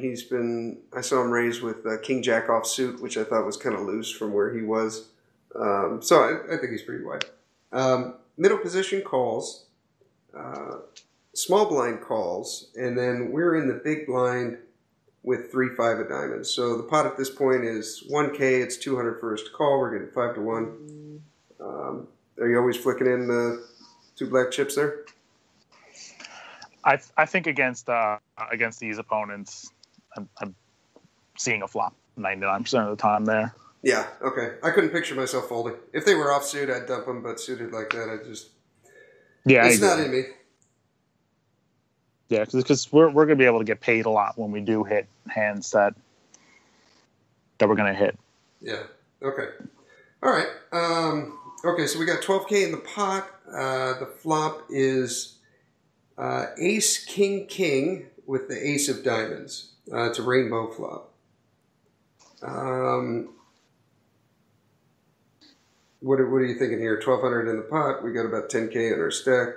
I saw him raise with King Jack offsuit, which I thought was kind of loose from where he was. So I think he's pretty wide. Middle position calls, small blind calls, and then we're in the big blind with 3-5 of diamonds. So the pot at this point is 1K. It's 200 first call. We're getting 5-1. Are you always flicking in the 2 black chips there? I think against these opponents, I'm seeing a flop 99% of the time there. Yeah, okay. I couldn't picture myself folding. If they were offsuit, I'd dump them, but suited like that, it's not in me. Yeah, because we're going to be able to get paid a lot when we do hit hands that we're going to hit. Yeah, okay. All right. Okay, so we got 12K in the pot. The flop is... ace, king with the ace of diamonds. It's a rainbow flop. What are you thinking here? 1,200 in the pot. We got about 10K in our stack.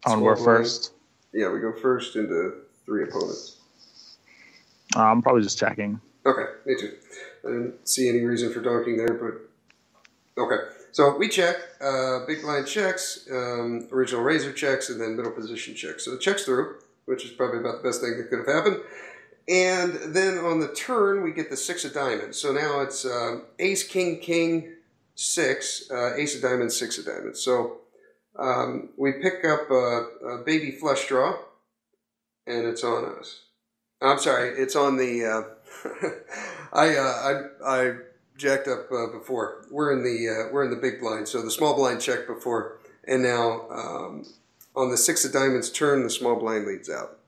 We're first. Yeah, we go first into 3 opponents. I'm probably just checking. Okay, me too. I didn't see any reason for donking there, but okay. So we check, big blind checks, original razor checks, and then middle position checks. So it checks through, which is probably about the best thing that could have happened. And then on the turn, we get the 6 of diamonds. So now it's ace, king, king, 6, ace of diamonds, 6 of diamonds. So we pick up a baby flush draw, and it's on us. I'm sorry, it's on the. I jacked up before. We're in the big blind, so the small blind checked before, and now on the 6 of diamonds turn, the small blind leads out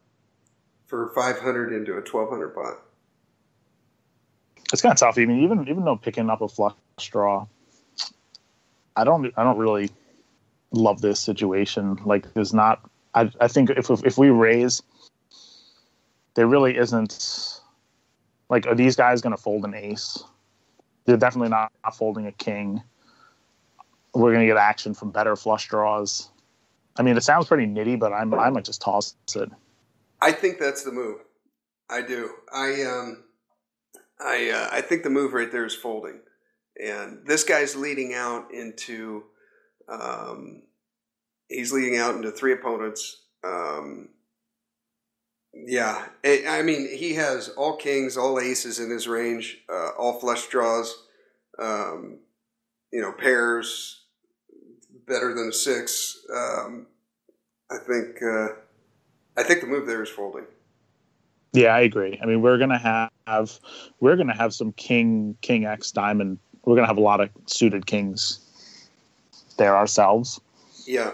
for 500 into a 1,200 pot. It's kind of tough. I mean, even though picking up a flush draw, I don't really love this situation. Like, there's not. I think if we raise, there really isn't. Like, are these guys going to fold an ace? They're definitely not folding a king. We're going to get action from better flush draws. I mean, it sounds pretty nitty, but I might just toss it. I think that's the move. I do. I think the move right there is folding, and this guy's leading out into. He's leading out into 3 opponents. Yeah, I mean, he has all kings, all aces in his range, all flush draws, pairs better than a 6. I think the move there is folding. Yeah, I agree. I mean, we're gonna have some king X diamond. We're gonna have a lot of suited kings there ourselves. Yeah,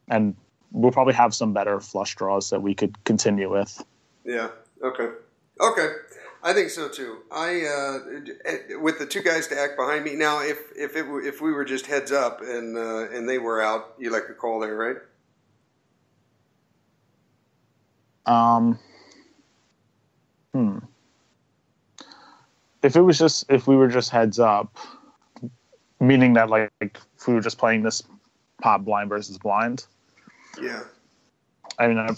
and we'll probably have some better flush draws that we could continue with. Yeah. Okay. I think so too. With the 2 guys to act behind me now. If we were just heads up and they were out, you like to call there, right? If we were just heads up, meaning that like if we were just playing this pot blind versus blind. Yeah. I mean, I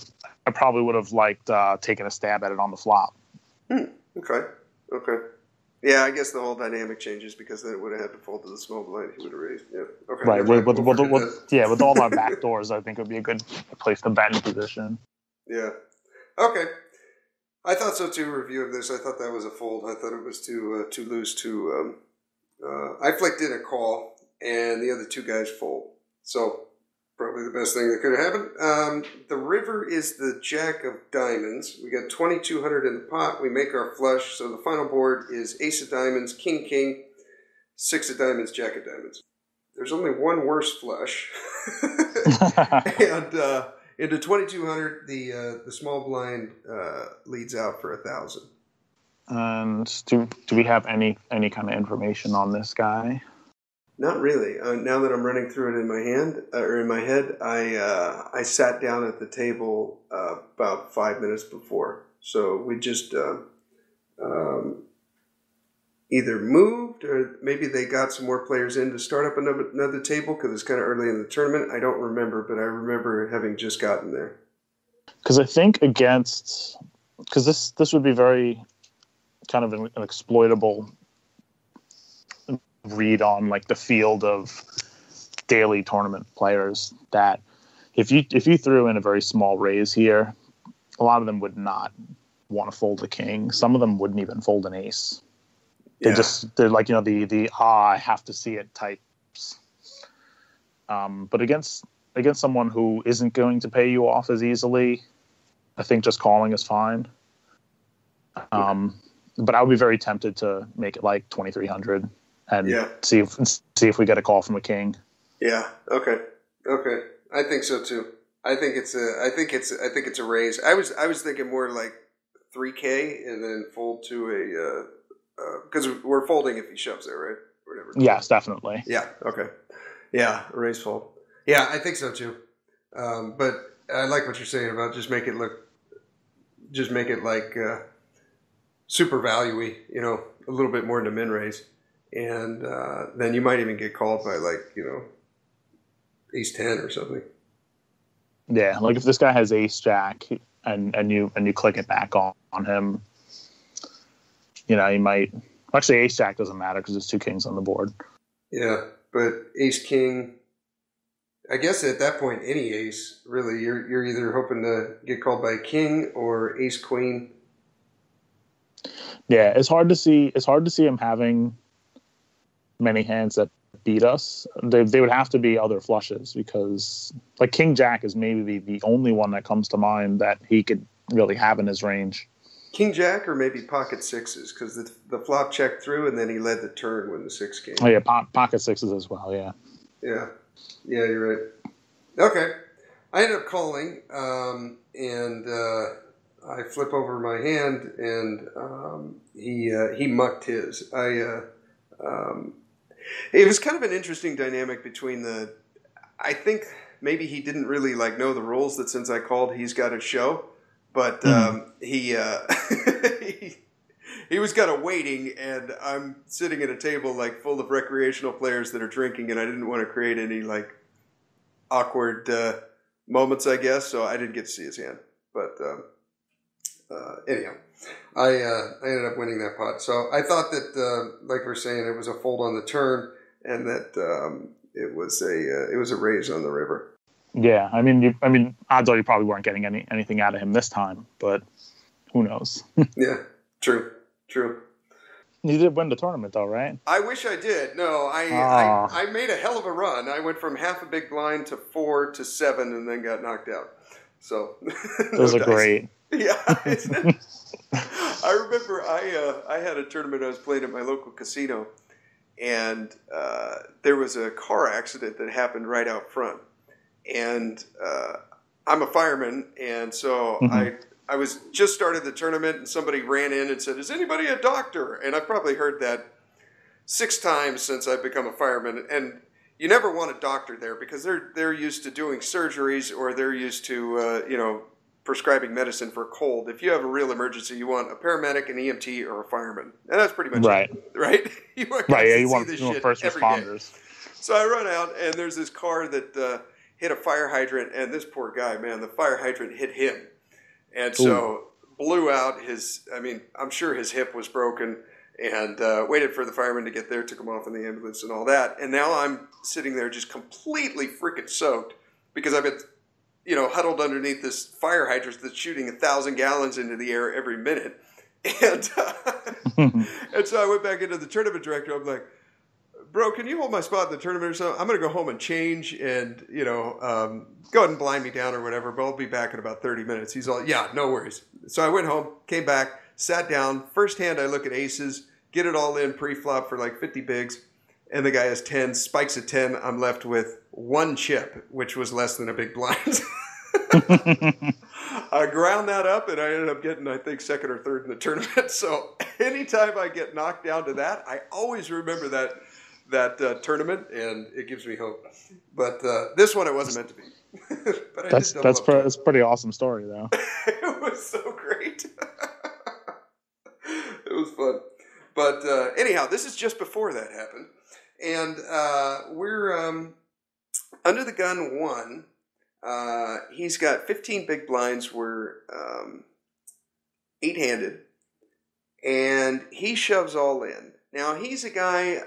probably would have liked taking a stab at it on the flop. Okay. Yeah, I guess the whole dynamic changes because then it would have had to fold to the small blind. He would have raised. Yeah. Okay. Right. With all our back doors, I think it would be a good place to bet in position. Yeah. Okay. I thought so too. Review of this. I thought that was a fold. I thought it was too loose to. I flicked in a call, and the other 2 guys fold. So. Probably the best thing that could have happened. The river is the jack of diamonds. We got 2,200 in the pot. We make our flush. So the final board is ace of diamonds, king, king, 6 of diamonds, jack of diamonds. There's only one worse flush. And into 2,200, the small blind leads out for 1,000. And do we have any kind of information on this guy? Not really. Now that I'm running through it in my hand or in my head, I sat down at the table about 5 minutes before. So we just either moved or maybe they got some more players in to start up another table because it's kind of early in the tournament. I don't remember, but I remember having just gotten there. Because I think because this would be very kind of an exploitable read on like the field of daily tournament players, that if you threw in a very small raise here, a lot of them would not want to fold a king. Some of them wouldn't even fold an ace. They're like, the I have to see it types. But against someone who isn't going to pay you off as easily, I think just calling is fine. But I would be very tempted to make it like 2,300 and see if we get a call from a king. Yeah. Okay. I think so too. I think it's a raise. I was thinking more like 3K and then fold to a because we're folding if he shoves there, right? Whatever. Yes, definitely. Yeah. Okay. Yeah, a raise fold. Yeah, I think so too. But I like what you're saying about just make it like super value-y, a little bit more into min raise. And then you might even get called by ace 10 or something. Yeah, like if this guy has ace jack and you click it back on him, you might actually ace jack doesn't matter because there's 2 kings on the board. Yeah, but ace king, I guess at that point any ace really, you're either hoping to get called by a king or ace queen. Yeah, it's hard to see. It's hard to see him having many hands that beat us. They would have to be other flushes, because like King Jack is maybe the only one that comes to mind that he could really have in his range. King Jack or maybe pocket sixes, because the flop checked through and then he led the turn when the six came. Oh yeah, pocket sixes as well. Yeah. Yeah, you're right. Okay, I ended up calling, and I flip over my hand, and he mucked his. It was kind of an interesting dynamic between I think maybe he didn't really know the rules, that since I called, he's got to show. But he was kind of waiting, and I'm sitting at a table full of recreational players that are drinking, and I didn't want to create any awkward moments, I guess. So I didn't get to see his hand. But anyhow, I ended up winning that pot. So I thought that, like we're saying, it was a fold on the turn, and that it was a raise on the river. Yeah, I mean, odds are you probably weren't getting anything out of him this time, but who knows? Yeah, true. You did win the tournament, though, right? I wish I did. No, I made a hell of a run. I went from half a big blind to 4 to 7, and then got knocked out. So those are great. Yeah, I remember I had a tournament I was playing at my local casino, and there was a car accident that happened right out front. And I'm a fireman, and so I was just started the tournament, and somebody ran in and said, "Is anybody a doctor?" And I've probably heard that 6 times since I've become a fireman. And you never want a doctor there, because they're used to doing surgeries, or they're used to prescribing medicine for a cold. If you have a real emergency, you want a paramedic, an EMT, or a fireman, and that's pretty much it, right? You want you want first responders. Day. So I run out, and there's this car that hit a fire hydrant, and this poor guy, man, the fire hydrant hit him. And so blew out I'm sure his hip was broken, and waited for the fireman to get there, took him off in the ambulance and all that. And now I'm sitting there just completely freaking soaked, because I've been, huddled underneath this fire hydrant that's shooting 1,000 gallons into the air every minute. And, and so I went back into the tournament director. I'm like, "Bro, can you hold my spot in the tournament or something? I'm going to go home and change, and, go ahead and blind me down or whatever, but I'll be back in about 30 minutes. He's all, "Yeah, no worries." So I went home, came back, sat down. First hand, I look at aces, get it all in pre-flop for 50 bigs, and the guy has 10, spikes at 10. I'm left with 1 chip, which was less than a big blind. I ground that up, and I ended up getting, I think, 2nd or 3rd in the tournament. So anytime I get knocked down to that, I always remember that tournament, and it gives me hope. But this one, it wasn't meant to be. But that's a pretty awesome story, though. It was so great. It was fun. But anyhow, this is just before that happened, and we're under the gun 1. He's got 15 big blinds. We're 8-handed, and he shoves all in. Now, he's a guy,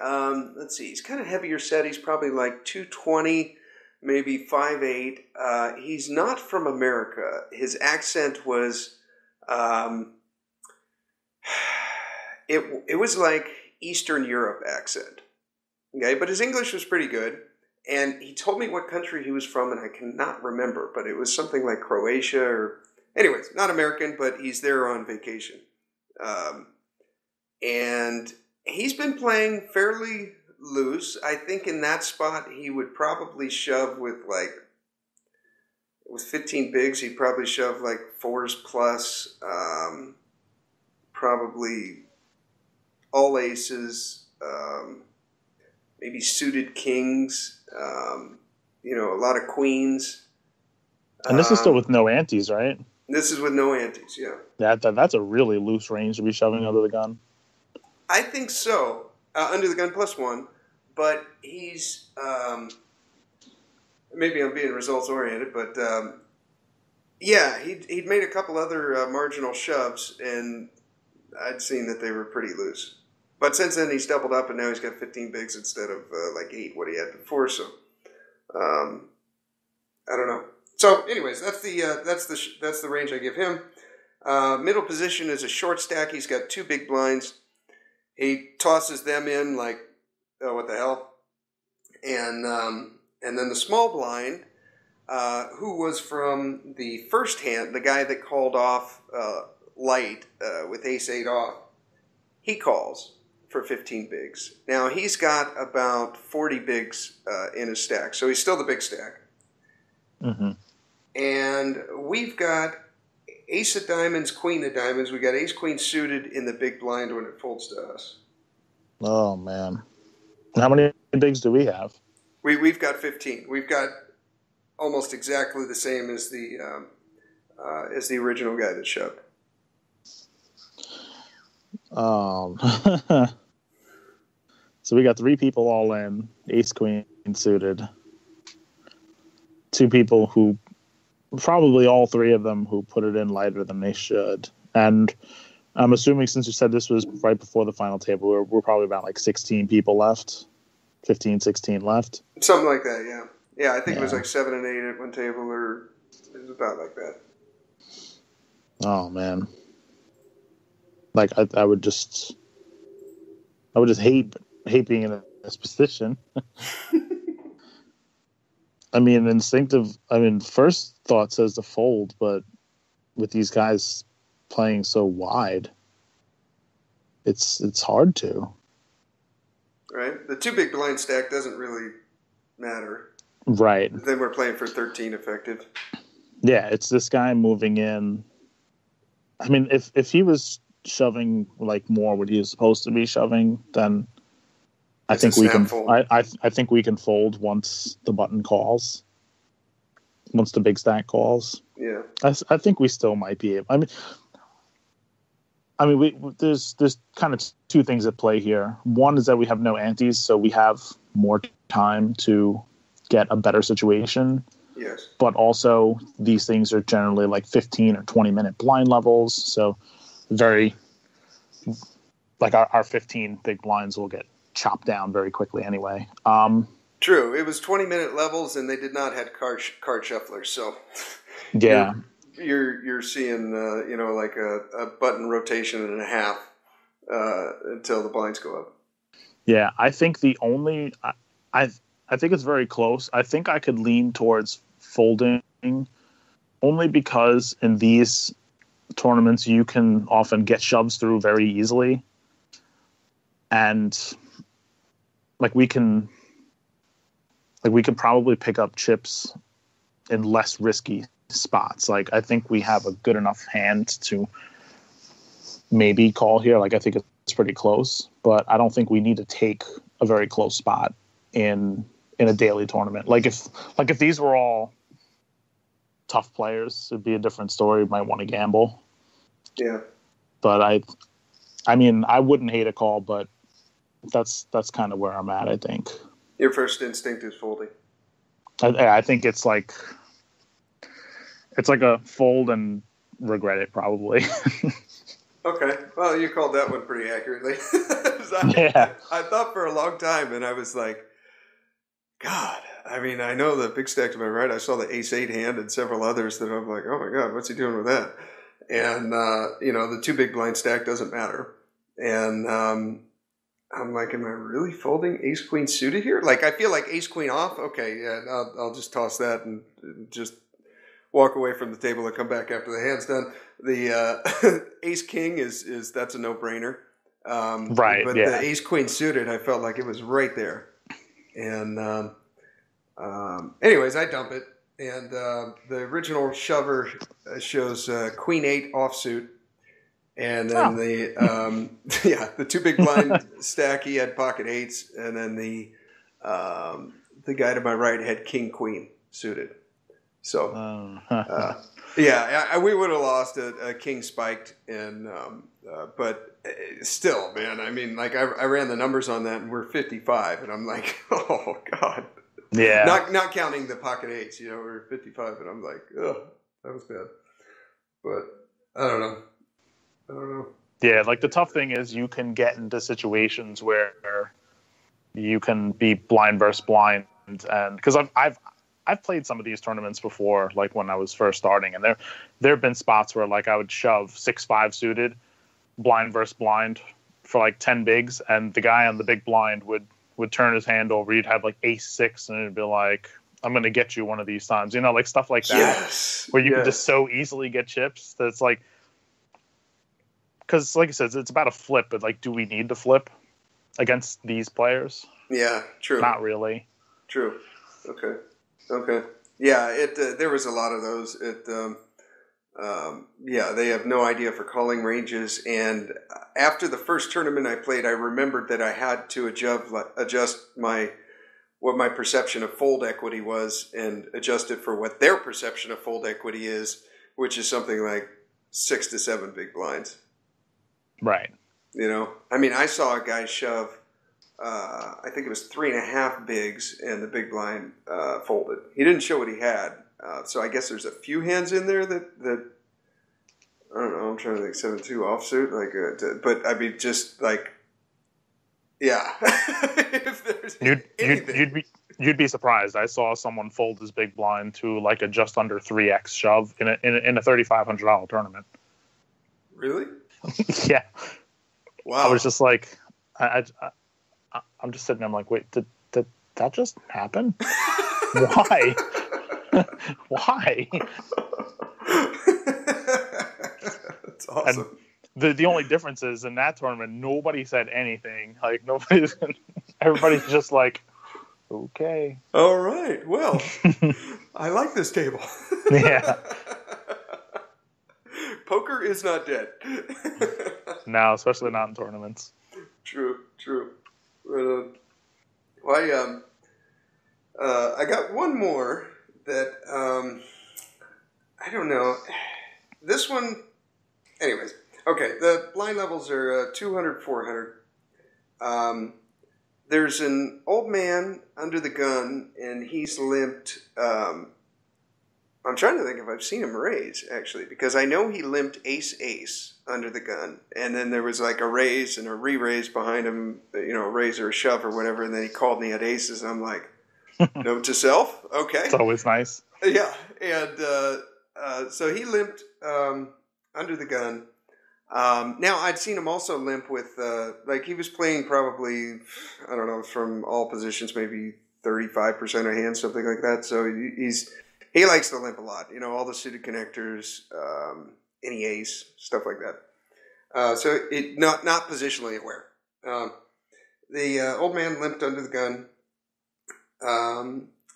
let's see, he's kind of heavier set. He's probably 220, maybe 5'8". He's not from America. His accent was, it was like Eastern Europe accent. Okay, but his English was pretty good. And he told me what country he was from, and I cannot remember, but it was something like Croatia or, anyways, not American, but he's there on vacation. And he's been playing fairly loose. I think in that spot he would probably shove with 15 bigs. He'd probably shove 4s plus, probably all aces, maybe suited kings, a lot of queens. And this is still with no antes, right? This is with no antes, yeah. That's a really loose range to be shoving under the gun. I think so. Under the gun +1, but he's maybe I'm being results oriented, but yeah, he'd made a couple other marginal shoves, and I'd seen that they were pretty loose. But since then he's doubled up, and now he's got 15 bigs instead of 8 what he had before. So I don't know. So anyways, that's the range I give him. Middle position is a short stack. He's got 2 big blinds. He tosses them in like, oh, what the hell? And then the small blind, who was from the first hand, the guy that called off light with ace-8 off, he calls for 15 bigs. Now, he's got about 40 bigs in his stack, so he's still the big stack. Mm-hmm. And we've got ace of diamonds, queen of diamonds. We got ace-queen suited in the big blind when it folds to us. Oh, man. How many bigs do we have? We've got 15. We've got almost exactly the same as the original guy that shoved. So we got 3 people all in, ace queen suited. 2 people who, probably all 3 of them, who put it in lighter than they should. And I'm assuming, since you said this was right before the final table, we're probably about like 16 people left. 15, 16 left. Something like that, yeah. Yeah, I think it was like 7 and 8 at one table, or it was about like that. Oh, man. Like, I would just hate being in this position. I mean, first thought says to fold, but with these guys playing so wide, it's hard to. Right? The 2 big blind stack doesn't really matter. Right. Then we're playing for 13 effective. Yeah, it's this guy moving in. I mean, if he was shoving like more what he was supposed to be shoving, then I think we can. I think we can fold once the button calls. Once the big stack calls. Yeah. I think we still might be able. I mean, there's kind of 2 things at play here. One is that we have no antes, so we have more time to get a better situation. Yes. But also, these things are generally like 15 or 20-minute blind levels, so very, like our 15 big blinds will get chopped down very quickly anyway. True. It was 20-minute levels, and they did not have card shufflers, so yeah. You're seeing like a button rotation and a half until the blinds go up. Yeah, I think I think it's very close. I think I could lean towards folding only because in these tournaments you can often get shoves through very easily, and we could probably pick up chips in less risky spots. Like, I think we have a good enough hand to maybe call here. Like, I think it's pretty close, but I don't think we need to take a very close spot in a daily tournament. Like if these were all tough players, it'd be a different story. Might want to gamble. Yeah. But I mean, I wouldn't hate a call, but that's kind of where I'm at, I think. Your first instinct is folding. I think it's like a fold and regret it, probably. Okay. Well, you called that one pretty accurately. Yeah. I thought for a long time, and I was like, God, I mean, I know the big stack to my right. I saw the ace-8 hand and several others that I'm like, oh my God, what's he doing with that? And, the 2 big blind stack doesn't matter. And I'm like, am I really folding ace-queen suited here? Like, I feel like ace-queen off. Okay, yeah, I'll just toss that and just walk away from the table and come back after the hand's done. The ace-king is that's a no-brainer. Right, but yeah. The ace-queen suited, I felt like it was right there. And anyways, I dump it. And the original shover shows queen-8 offsuit. And then the 2 big blind stack, he had pocket 8s. And then the guy to my right had king-queen suited. So, we would have lost a king spiked. And but still, man, I mean, like I ran the numbers on that, and we're 55, and I'm like, oh God, yeah. Not counting the pocket 8s, we're 55, and I'm like, oh, that was bad. But I don't know. Yeah, like the tough thing is you can get into situations where you can be blind versus blind, and because I've played some of these tournaments before, like when I was first starting, and there have been spots where like I would shove 6-5 suited, blind versus blind, for like 10 bigs, and the guy on the big blind would turn his hand over. You'd have like ace-6, and it'd be like, I'm going to get you one of these times. You know, like stuff like that. Yes. Where you can just so easily get chips. That's like, because like I said, it's about a flip, but like, do we need to flip against these players? Yeah, true. Not really. True. Okay. Yeah, there was a lot of those. They have no idea for calling ranges. And after the first tournament I played, I remembered that I had to adjust what my perception of fold equity was and adjust it for what their perception of fold equity is, which is something like 6 to 7 big blinds. Right. You know, I mean, I saw a guy shove, I think it was 3.5 bigs, and the big blind folded. He didn't show what he had, so I guess there's a few hands in there that I don't know. I'm trying to think 7-2 offsuit, like, but I mean, just like, yeah. If there's you'd be surprised. I saw someone fold his big blind to like a just under 3x shove in a $3,500 tournament. Really? Yeah. Wow. I was just like, I'm just sitting there. I'm like, wait, did that just happen? Why? Why? That's awesome. And the only difference is in that tournament, nobody said anything. Like everybody's just like, okay. All right. Well, I like this table. Yeah. Poker is not dead. No, especially not in tournaments. True. Well, I got one more that I don't know. This one, anyways. Okay, the blind levels are 200, 400. There's an old man under the gun, and he's limped. I'm trying to think if I've seen him raise, actually, because I know he limped ace under the gun, and then there was like a raise and a re-raise behind him, you know, a raise or a shove or whatever, and then he called me at aces, and I'm like, note to self, okay. It's always nice. Yeah, and so he limped under the gun. Now, I'd seen him also limp with, like, he was playing probably, I don't know, from all positions, maybe 35% of hands, something like that, so he likes to limp a lot, you know, all the suited connectors, any ace, stuff like that. So not positionally aware. The old man limped under the gun,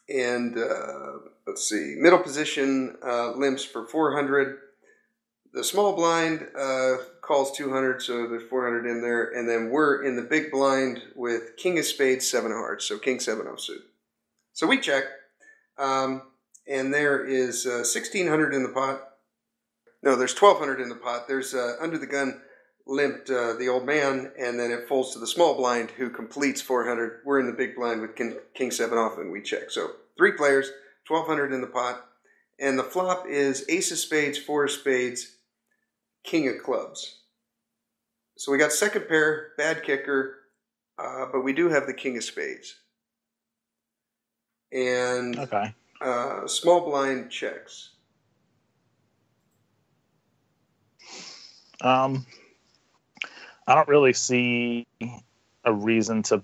and let's see, middle position limps for 400. The small blind calls 200, so there's 400 in there, and then we're in the big blind with king of spades, 7 of hearts, so king 7 offsuit. So we check. And there is 1,600 in the pot. No, there's 1,200 in the pot. There's under the gun limped the old man, and then it folds to the small blind who completes 400. We're in the big blind with king 7 off, and we check. So 3 players, 1,200 in the pot, and the flop is ace of spades, 4 of spades, king of clubs. So we got second pair, bad kicker, but we do have the king of spades. And okay. Small blind checks. I don't really see a reason to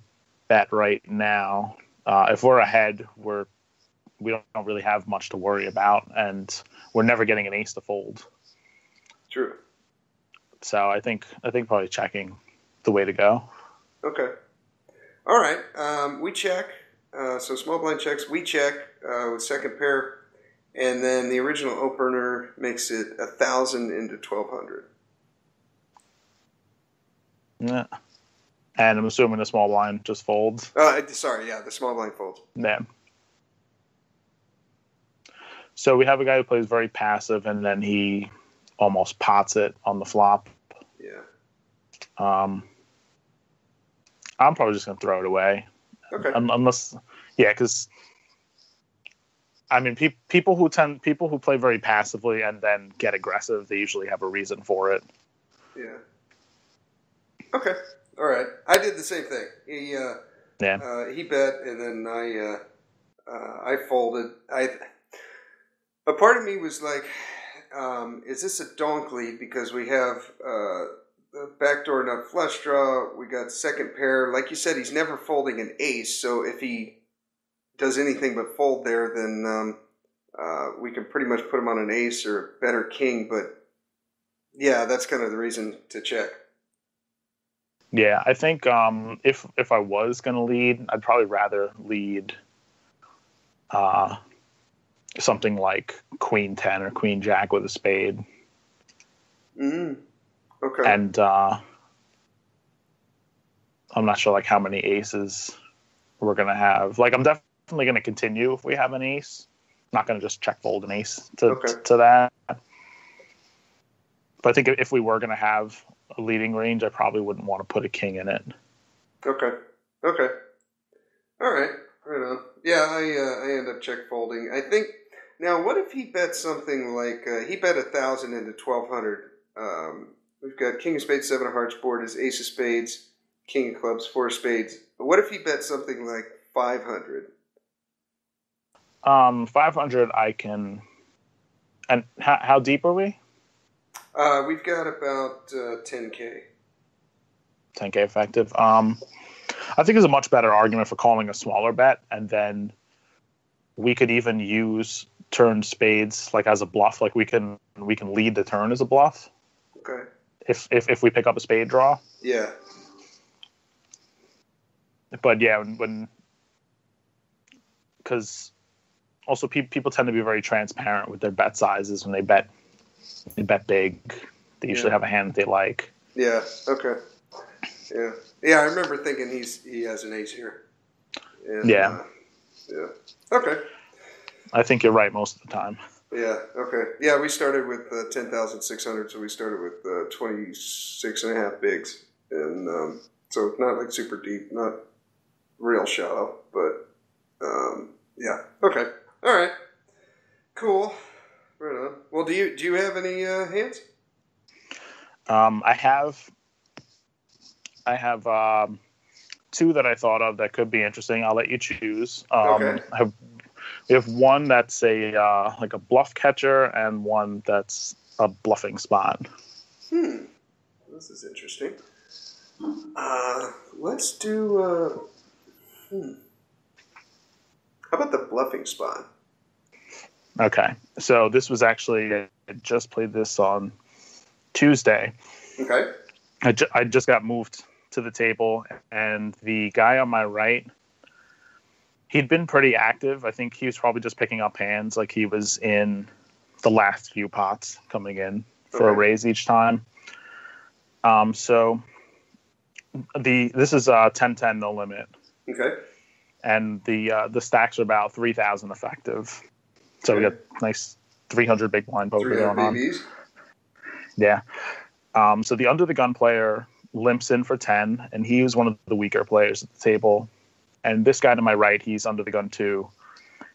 bet right now. If we're ahead, we don't really have much to worry about, and we're never getting an ace to fold. True. So I think probably checking the way to go. Okay. All right. We check. So small blind checks. We check with second pair, and then the original opener makes it 1,000 into 1,200. Yeah. And I'm assuming the small blind just folds. Sorry, yeah, the small blind folds. Yeah. So we have a guy who plays very passive, and then he almost pots it on the flop. Yeah. I'm probably just gonna throw it away. Okay. Unless, yeah, because I mean, people who play very passively and then get aggressive, they usually have a reason for it. Yeah. Okay. All right. I did the same thing. He bet, and then I folded. A part of me was like, is this a donk lead? Because we have the backdoor nut flush draw. We got second pair. Like you said, he's never folding an ace. So if he does anything but fold there, then we can pretty much put him on an ace or a better king. But yeah, that's kind of the reason to check. Yeah, I think if I was going to lead, I'd probably rather lead something like Queen 10 or Queen Jack with a spade. Mm-hmm. Okay. And I'm not sure like how many aces we're going to have. Like I'm definitely going to continue if we have an ace. I'm not going to just check fold an ace to that. But I think if we were going to have a leading range, I probably wouldn't want to put a king in it. Okay. All right. Right on. Yeah, I end up check folding. I think now. What if he bet something like he bet 1,000 into 1,200? We've got King of Spades, 7 of Hearts board, his Ace of Spades, King of Clubs, 4 of Spades. What if he bet something like 500? 500 I can. And how deep are we? We've got about 10K. 10K effective. I think there's a much better argument for calling a smaller bet, and then we could even use turn spades like as a bluff. Like we can lead the turn as a bluff. Okay. If we pick up a spade draw. Yeah. But yeah, because also people tend to be very transparent with their bet sizes when they bet big. They usually have a hand that they like. Yeah. Okay. Yeah. Yeah. I remember thinking he has an ace here. And, yeah. Yeah. Okay. I think you're right most of the time. Yeah. Okay. Yeah. We started with 10,600, so we started with 26 and a half bigs, and so not like super deep, not real shallow, but yeah. Okay. All right. Cool. Right on. Well, do you have any hands? I have two that I thought of that could be interesting. I'll let you choose. Okay. We have one that's a like a bluff catcher and one that's a bluffing spot. This is interesting. Let's do. How about the bluffing spot? Okay, so this was actually I just played this on Tuesday. Okay. I just got moved to the table, and the guy on my right, he'd been pretty active. I think he was probably just picking up hands. Like he was in the last few pots coming in for a raise each time. So this is 10-10 no limit. Okay. And the stacks are about 3,000 effective. So we got nice 300 big blind poker going on. BBs. Yeah. So the under the gun player limps in for 10, and he was one of the weaker players at the table. And this guy to my right, he's under the gun too.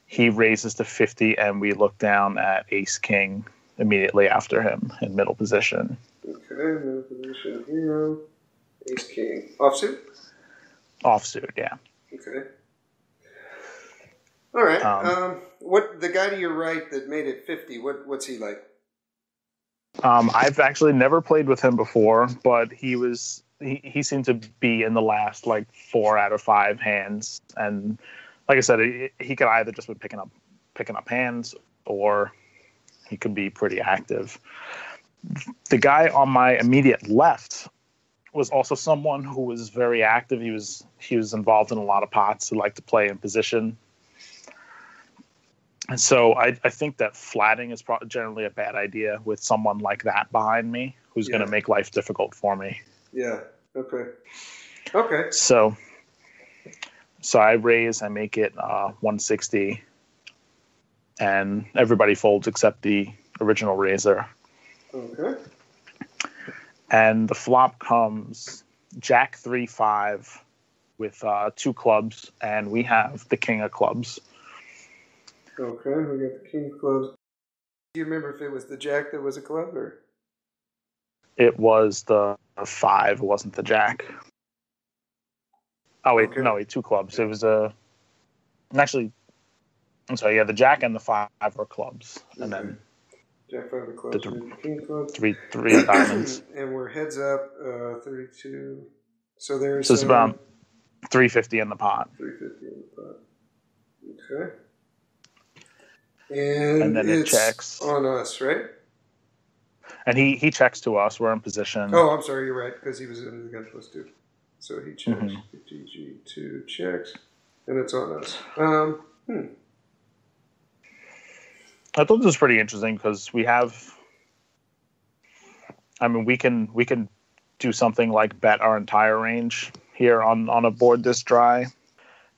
He raises to 50, and we look down at ace king immediately after him in middle position. Okay, middle position, hero, ace king. Offsuit? Offsuit, yeah. Okay. All right. What the guy to your right that made it 50? What's he like? I've actually never played with him before, but he seemed to be in the last like 4 out of 5 hands, and like I said, he could either just be picking up hands, or he could be pretty active. The guy on my immediate left was also someone who was very active. He was involved in a lot of pots. He liked to play in position. And so I think that flatting is generally a bad idea with someone like that behind me who's going to make life difficult for me. Yeah. Okay. Okay. So I raise, I make it 160, and everybody folds except the original raiser. Okay. And the flop comes Jack 3-5 with 2 clubs, and we have the king of clubs. Okay, we got the king of clubs. Do you remember if it was the jack that was a club, or? It was the 5. It wasn't the jack. Oh wait, no, 2 clubs. It was actually And so the Jack and the 5 are clubs, and Okay. then Jack 5 of clubs, King club. three diamonds. And we're heads up 32. So there's So it's about 350 in the pot. 350 in the pot. Okay. And then it checks on us, right? And he checks to us. We're in position. Oh, I'm sorry. You're right, because he was in the gun +2. So he checks. Mm-hmm. DG2 checks, and it's on us. I thought this was pretty interesting because we have. I mean, we can do something like bet our entire range here on a board this dry,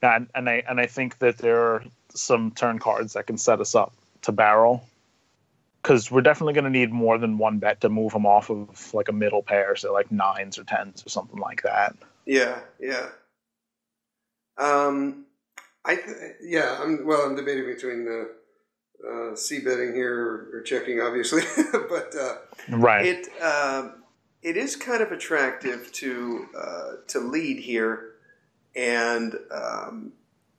and I think that there are some turn cards that can set us up to barrel, because we're definitely going to need more than one bet to move them off of like a middle pair, so like 9s or 10s or something like that. Yeah. I'm debating between C betting here or checking, obviously, but right. It is kind of attractive to lead here, and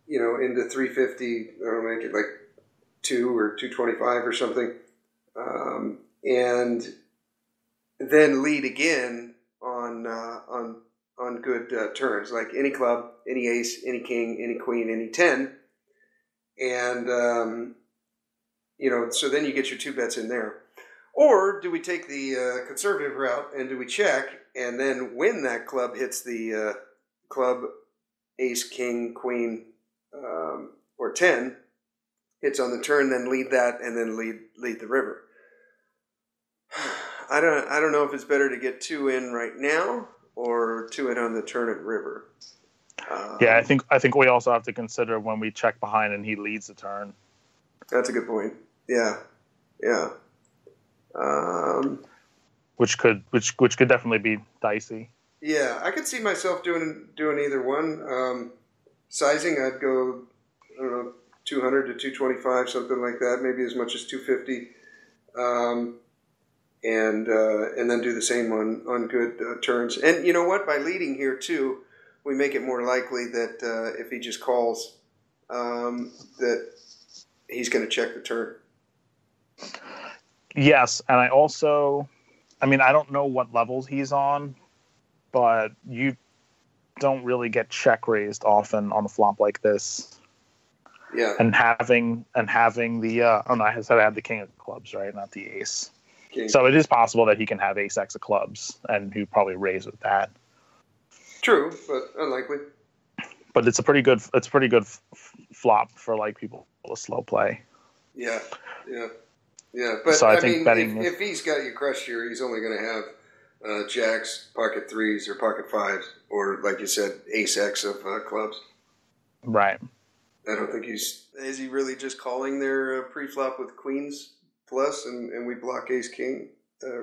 into 350, make it like 2 or 225 or something, and then lead again on good turns, like any club, any ace, any king, any queen, any 10, and so then you get your 2 bets in there. Or do we take the conservative route and do we check, and then when that club hits the club, ace, king, queen, or 10, hits on the turn, then lead that, and then lead the river. I don't know if it's better to get 2 in right now or 2 in on the turn at river. I think we also have to consider when we check behind and he leads the turn. That's a good point. Yeah. Which could definitely be dicey. Yeah, I could see myself doing either one. Sizing, I'd go, I don't know, 200 to 225, something like that, maybe as much as 250, and then do the same on good turns. And you know what? By leading here too, we make it more likely that if he just calls, that he's going to check the turn. Yes, and I don't know what levels he's on, but you don't really get check raised often on a flop like this. Yeah. And having the I said I had the king of clubs, right? Not the ace. King. So it is possible that he can have ace x of clubs, and he'd probably raise with that. True, but unlikely. But it's a pretty good flop for like people to slow play. Yeah. But so I think betting if he's got you crushed here, he's only going to have jacks, pocket 3s, or pocket 5s, or like you said, ace x of clubs. Right. I don't think is he really just calling their pre-flop with queens plus, and we block ace king,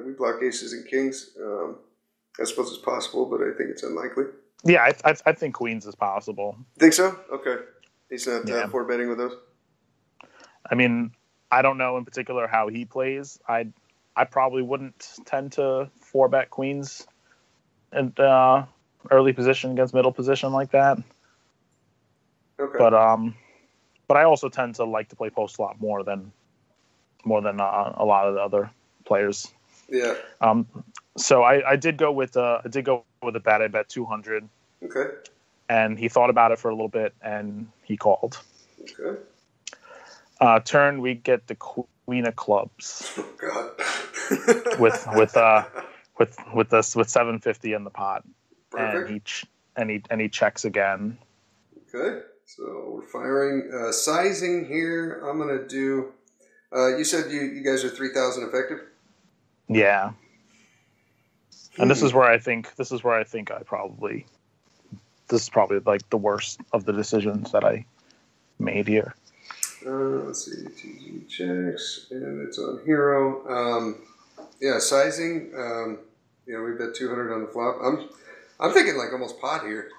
we block aces and kings. I suppose it's possible, but I think it's unlikely. Yeah, I think queens is possible. Think so? Okay. He's not 4-betting with those? I mean, I don't know in particular how he plays. I probably wouldn't tend to 4-bet queens in early position against middle position like that. Okay. But I also tend to like to play post flop more than a lot of the other players. Yeah. So I did go with a bet. I bet 200. Okay. And he thought about it for a little bit, and he called. Okay. Turn, we get the queen of clubs. Oh God. with 750 in the pot. Perfect. And he checks again. Okay. So we're firing. Sizing here, I'm gonna do. You said you guys are 3,000 effective. Yeah. And this is where I think this is probably like the worst of the decisions that I made here. Let's see, TG checks, and it's on hero. Sizing. We bet 200 on the flop. I'm thinking like almost pot here.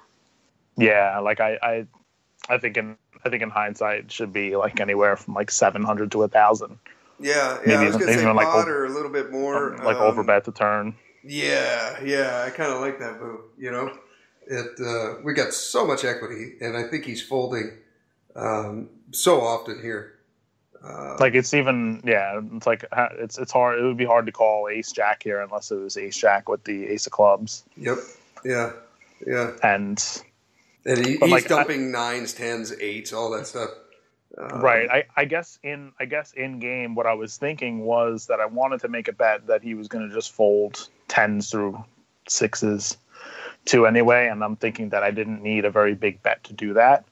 Yeah, like I think in hindsight it should be like anywhere from like 700 to 1,000. Yeah. Maybe I was gonna say even pot like or a little bit more. Like overbet the turn. Yeah. I kind of like that move. We got so much equity, and I think he's folding so often here. Like it's even, yeah, it's like it's hard. It would be hard to call ace jack here unless it was ace jack with the ace of clubs. Yep. Yeah. And he's like, dumping nines, tens, eights, all that stuff. Right. I guess in game, what I was thinking was that I wanted to make a bet that he was going to just fold tens through sixes too anyway, and I'm thinking that I didn't need a very big bet to do that.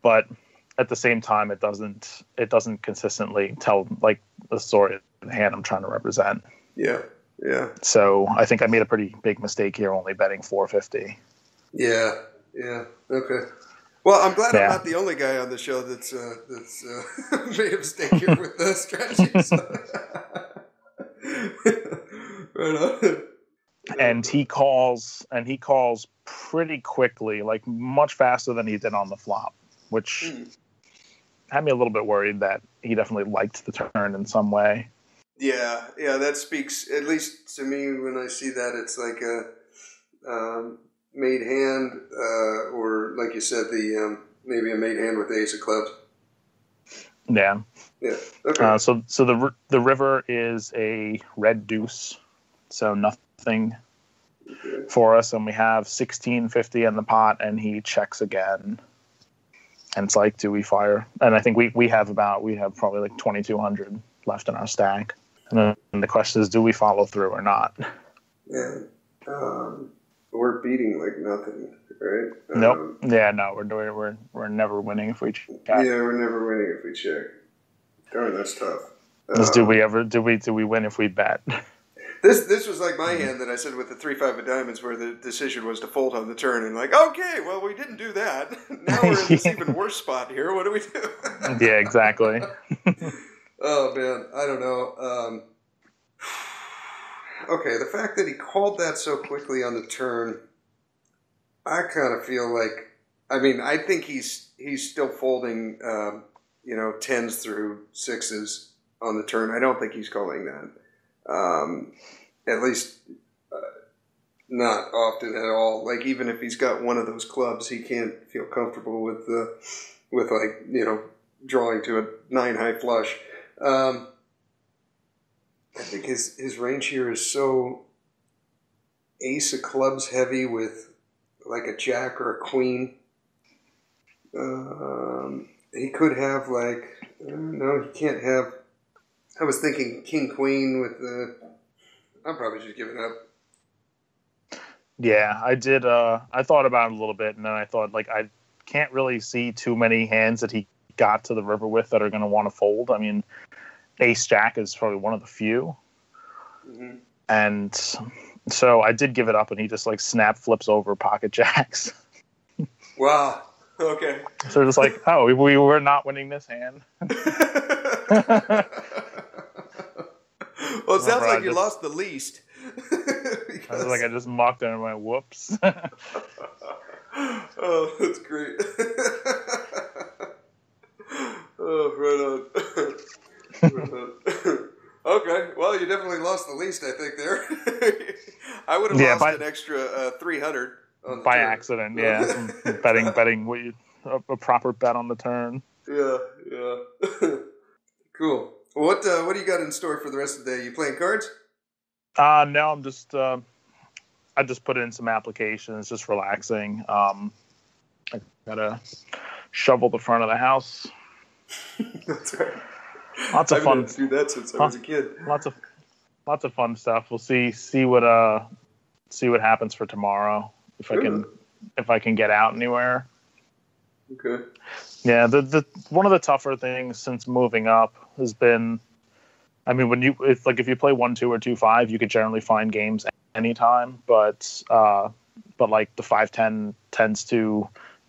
But at the same time, it doesn't consistently tell like the story of the hand I'm trying to represent. Yeah. So I think I made a pretty big mistake here, only betting 450. Yeah. Okay. Well, I'm glad I'm not the only guy on the show that's made a mistake here with the strategies. Right on. And he calls pretty quickly, like much faster than he did on the flop, which had me a little bit worried that he definitely liked the turn in some way. Yeah, that speaks, at least to me, when I see that, it's like a made hand, or like you said, the maybe a made hand with the ace of clubs. Yeah. Okay. So the river is a red deuce, so nothing for us, and we have 1650 in the pot, and he checks again, and it's like, do we fire? And I think we have probably like 2200 left in our stack, and then the question is, do we follow through or not? Yeah. We're beating like nothing, right? Nope. We're never winning if we check. Yeah, we're never winning if we check. Darn, that's tough. Do we win if we bet? This was like my hand that I said with the 3-5 of diamonds, where the decision was to fold on the turn, and like, okay, well, we didn't do that. Now we're in this even worse spot here. What do we do? Yeah, exactly. Oh man, I don't know. Okay, the fact that he called that so quickly on the turn, I kind of feel like, I think he's still folding, tens through sixes on the turn. I don't think he's calling that. At least not often at all. Like, even if he's got one of those clubs, he can't feel comfortable with drawing to a 9-high flush. I think his range here is so ace of clubs heavy with like a jack or a queen. He could have no, he can't have. I was thinking king queen with the. I'm probably just giving up. Yeah, I did. I thought about it a little bit, and then I thought I can't really see too many hands that he got to the river with that are going to want to fold. I mean, ace jack is probably one of the few. Mm-hmm. And so I did give it up, and he just snap flips over pocket jacks. Wow. Okay. So just we were not winning this hand. Well, it sounds like you lost the least. I just mocked him and went, whoops. Oh, that's great. Oh, right on. Okay, well, you definitely lost the least, I think, there. I would have lost an extra 300 on the by turn. Accident, yeah. betting a proper bet on the turn. Yeah. Cool. What do you got in store for the rest of the day? You playing cards? No, I'm just I just put in some applications, just relaxing. I gotta shovel the front of the house. That's right. Lots of fun. I've been able to do that since I was a kid. Lots of fun stuff. We'll see what happens for tomorrow if I can get out anywhere. Okay. Yeah, the one of the tougher things since moving up has been, if you play 1-2 or 2-5, you could generally find games anytime, but the 5-10 tends to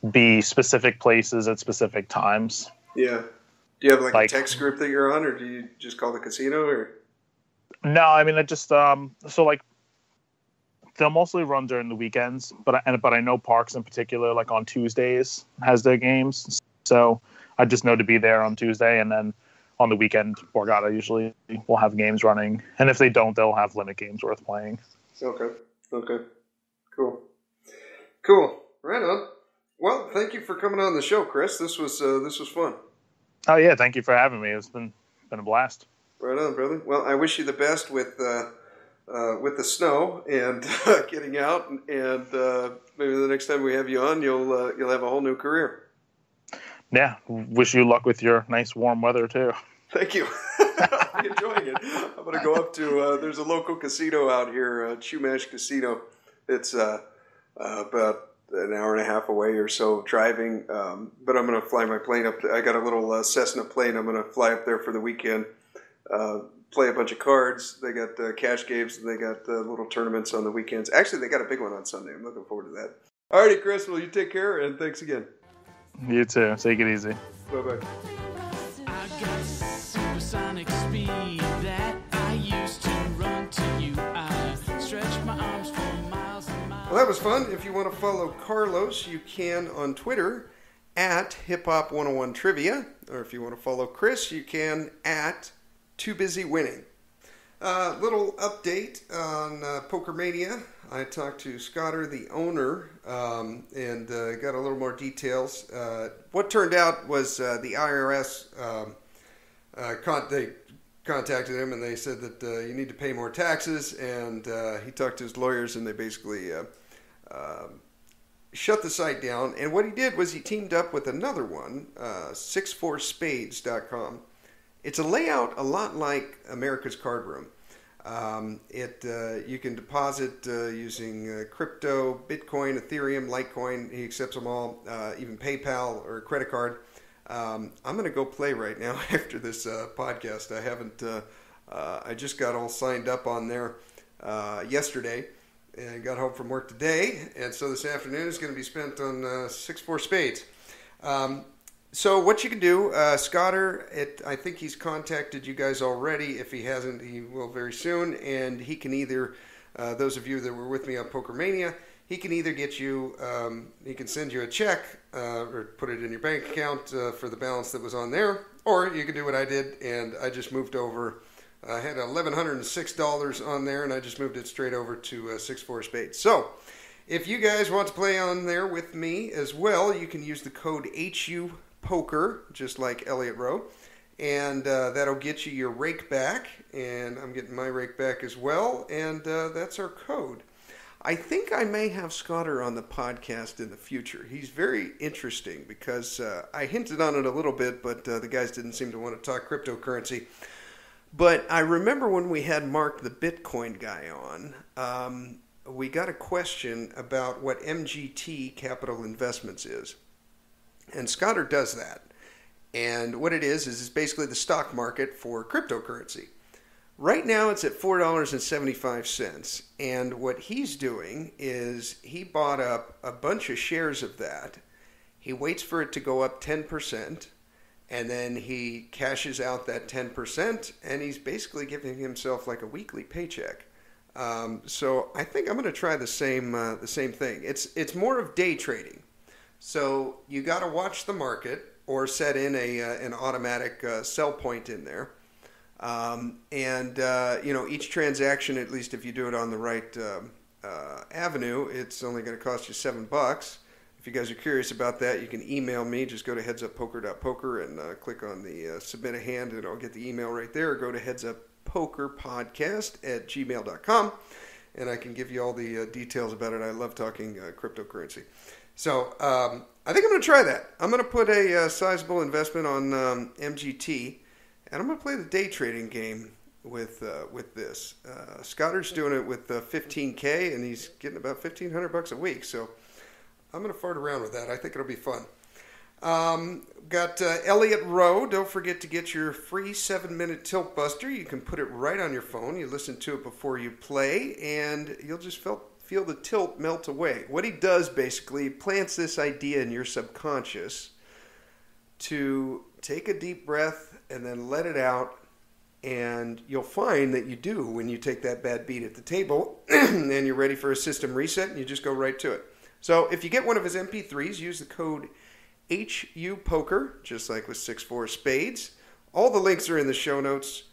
be specific places at specific times. Yeah. Do you have a text group that you're on, or do you just call the casino? Or no, I just they'll mostly run during the weekends, but I know Parks in particular, on Tuesdays, has their games. So I just know to be there on Tuesday, and then on the weekend, Borgata usually will have games running, and if they don't, they'll have limit games worth playing. Okay. Cool. Right on. Well, thank you for coming on the show, Chris. This was fun. Oh yeah, thank you for having me. It's been a blast. Right on, brother. Well, I wish you the best with the snow and getting out, and maybe the next time we have you on, you'll have a whole new career. Yeah, wish you luck with your nice warm weather too. Thank you. I'm enjoying it. I'm going to go up to, there's a local casino out here, Chumash Casino. It's about an hour and a half away or so driving, but I'm going to fly my plane up. I got a little Cessna plane. I'm going to fly up there for the weekend, play a bunch of cards. They got cash games, and they got little tournaments on the weekends. Actually, they got a big one on Sunday. I'm looking forward to that. All righty, Chris. Well, you take care, and thanks again. You too. Take it easy. Bye-bye. I got supersonic speed that I used to run to you. I stretched my arms for miles and miles. Well, that was fun. If you want to follow Carlos, you can on Twitter at HipHop101Trivia. Or if you want to follow Chris, you can at Too Busy Winning. Little update on Poker Mania. I talked to Scotter, the owner, and got a little more details. What turned out was the IRS, they contacted him and they said that you need to pay more taxes, and he talked to his lawyers and they basically shut the site down. And what he did was he teamed up with another one, 64spades.com. It's a layout a lot like America's Card Room. You can deposit using crypto, Bitcoin, Ethereum, Litecoin. He accepts them all, even PayPal or a credit card. I'm going to go play right now after this podcast. I haven't. I just got all signed up on there yesterday and got home from work today, and so this afternoon is going to be spent on 64 Spades. So what you can do, Scotter, I think he's contacted you guys already. If he hasn't, he will very soon. And he can either, those of you that were with me on Poker Mania, he can either get you, he can send you a check or put it in your bank account for the balance that was on there. Or you can do what I did, and I just moved over. I had $1,106 on there, and I just moved it straight over to 64 Spades. So if you guys want to play on there with me as well, you can use the code HUPOKER, just like Elliot Roe, and that'll get you your rakeback, and I'm getting my rakeback as well, and that's our code. I think I may have Scotter on the podcast in the future. He's very interesting because I hinted on it a little bit, but the guys didn't seem to want to talk cryptocurrency. But I remember when we had Mark the Bitcoin guy on, we got a question about what MGT Capital Investments is. And Scotter does that. And what it is it's basically the stock market for cryptocurrency. Right now it's at $4.75. And what he's doing is he bought up a bunch of shares of that. He waits for it to go up 10%. And then he cashes out that 10%. And he's basically giving himself like a weekly paycheck. So I think I'm going to try the same thing. It's more of day trading. So you got to watch the market or set in an automatic sell point in there. Each transaction, at least if you do it on the right avenue, it's only going to cost you $7. If you guys are curious about that, you can email me. Just go to headsuppoker.poker and click on the submit a hand, and I'll get the email right there. Or go to headsuppokerpodcast@gmail.com, and I can give you all the details about it. I love talking cryptocurrency. So I think I'm going to try that. I'm going to put a sizable investment on MGT, and I'm going to play the day trading game with this. Scotter's doing it with $15K, and he's getting about $1,500 a week. So I'm going to fart around with that. I think it'll be fun. Got Elliot Roe. Don't forget to get your free 7-minute tilt buster. You can put it right on your phone. You listen to it before you play, and you'll just feel the tilt melt away. What he does basically, plants this idea in your subconscious to take a deep breath and then let it out, and you'll find that you do when you take that bad beat at the table and you're ready for a system reset, and you just go right to it. So if you get one of his MP3s, use the code HUPOKER, just like with 64 Spades. All the links are in the show notes.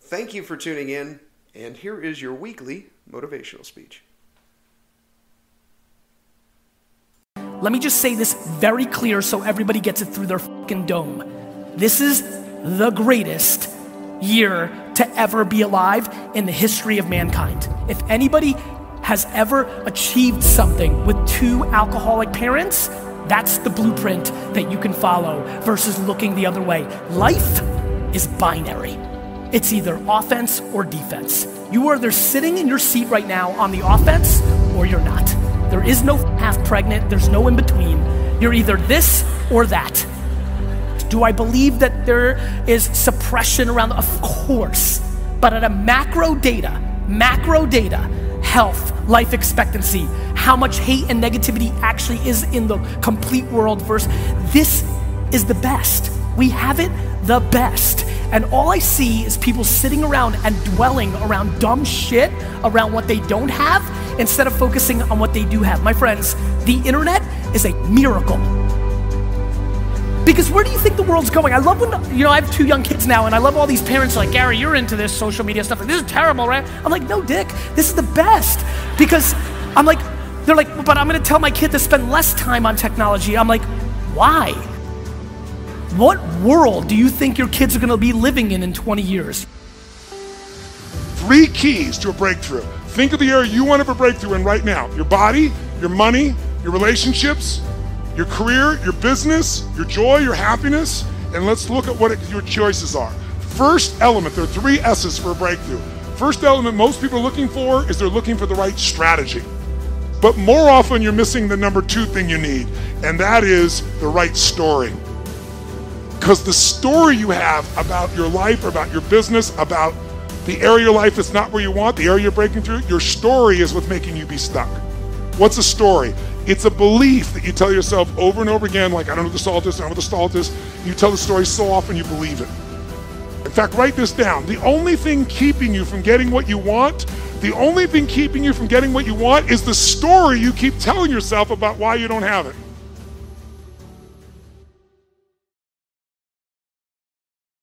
Thank you for tuning in, and here is your weekly motivational speech. Let me just say this very clear so everybody gets it through their fucking dome. This is the greatest year to ever be alive in the history of mankind. If anybody has ever achieved something with 2 alcoholic parents, that's the blueprint that you can follow versus looking the other way. Life is binary. It's either offense or defense. You are either sitting in your seat right now on the offense or you're not. There is no half pregnant, there's no in between. You're either this or that. Do I believe that there is suppression around? Of course. But at a macro data, health, life expectancy, how much hate and negativity actually is in the complete world versus this is the best. We have it the best. And all I see is people sitting around and dwelling around dumb shit around what they don't have instead of focusing on what they do have. My friends, the internet is a miracle. Because where do you think the world's going? I love when, I have 2 young kids now, and I love all these parents like, Gary, you're into this social media stuff. This is terrible, right? I'm like, no, Dick, this is the best. Because I'm like, they're like, but I'm gonna tell my kid to spend less time on technology. I'm like, why? What world do you think your kids are gonna be living in 20 years? 3 keys to a breakthrough. Think of the area you want to have a breakthrough in right now. Your body, your money, your relationships, your career, your business, your joy, your happiness, and let's look at what your choices are. First element, there are 3 S's for a breakthrough. First element most people are looking for is they're looking for the right strategy. But more often you're missing the number 2 thing you need, and that is the right story. Because the story you have about your life, about your business, about the area of your life that's not where you want, the area you're breaking through, your story is what's making you be stuck. What's a story? It's a belief that you tell yourself over and over again, like, I don't know what the salt is, I don't know what the salt is. You tell the story so often you believe it. In fact, write this down. The only thing keeping you from getting what you want, is the story you keep telling yourself about why you don't have it.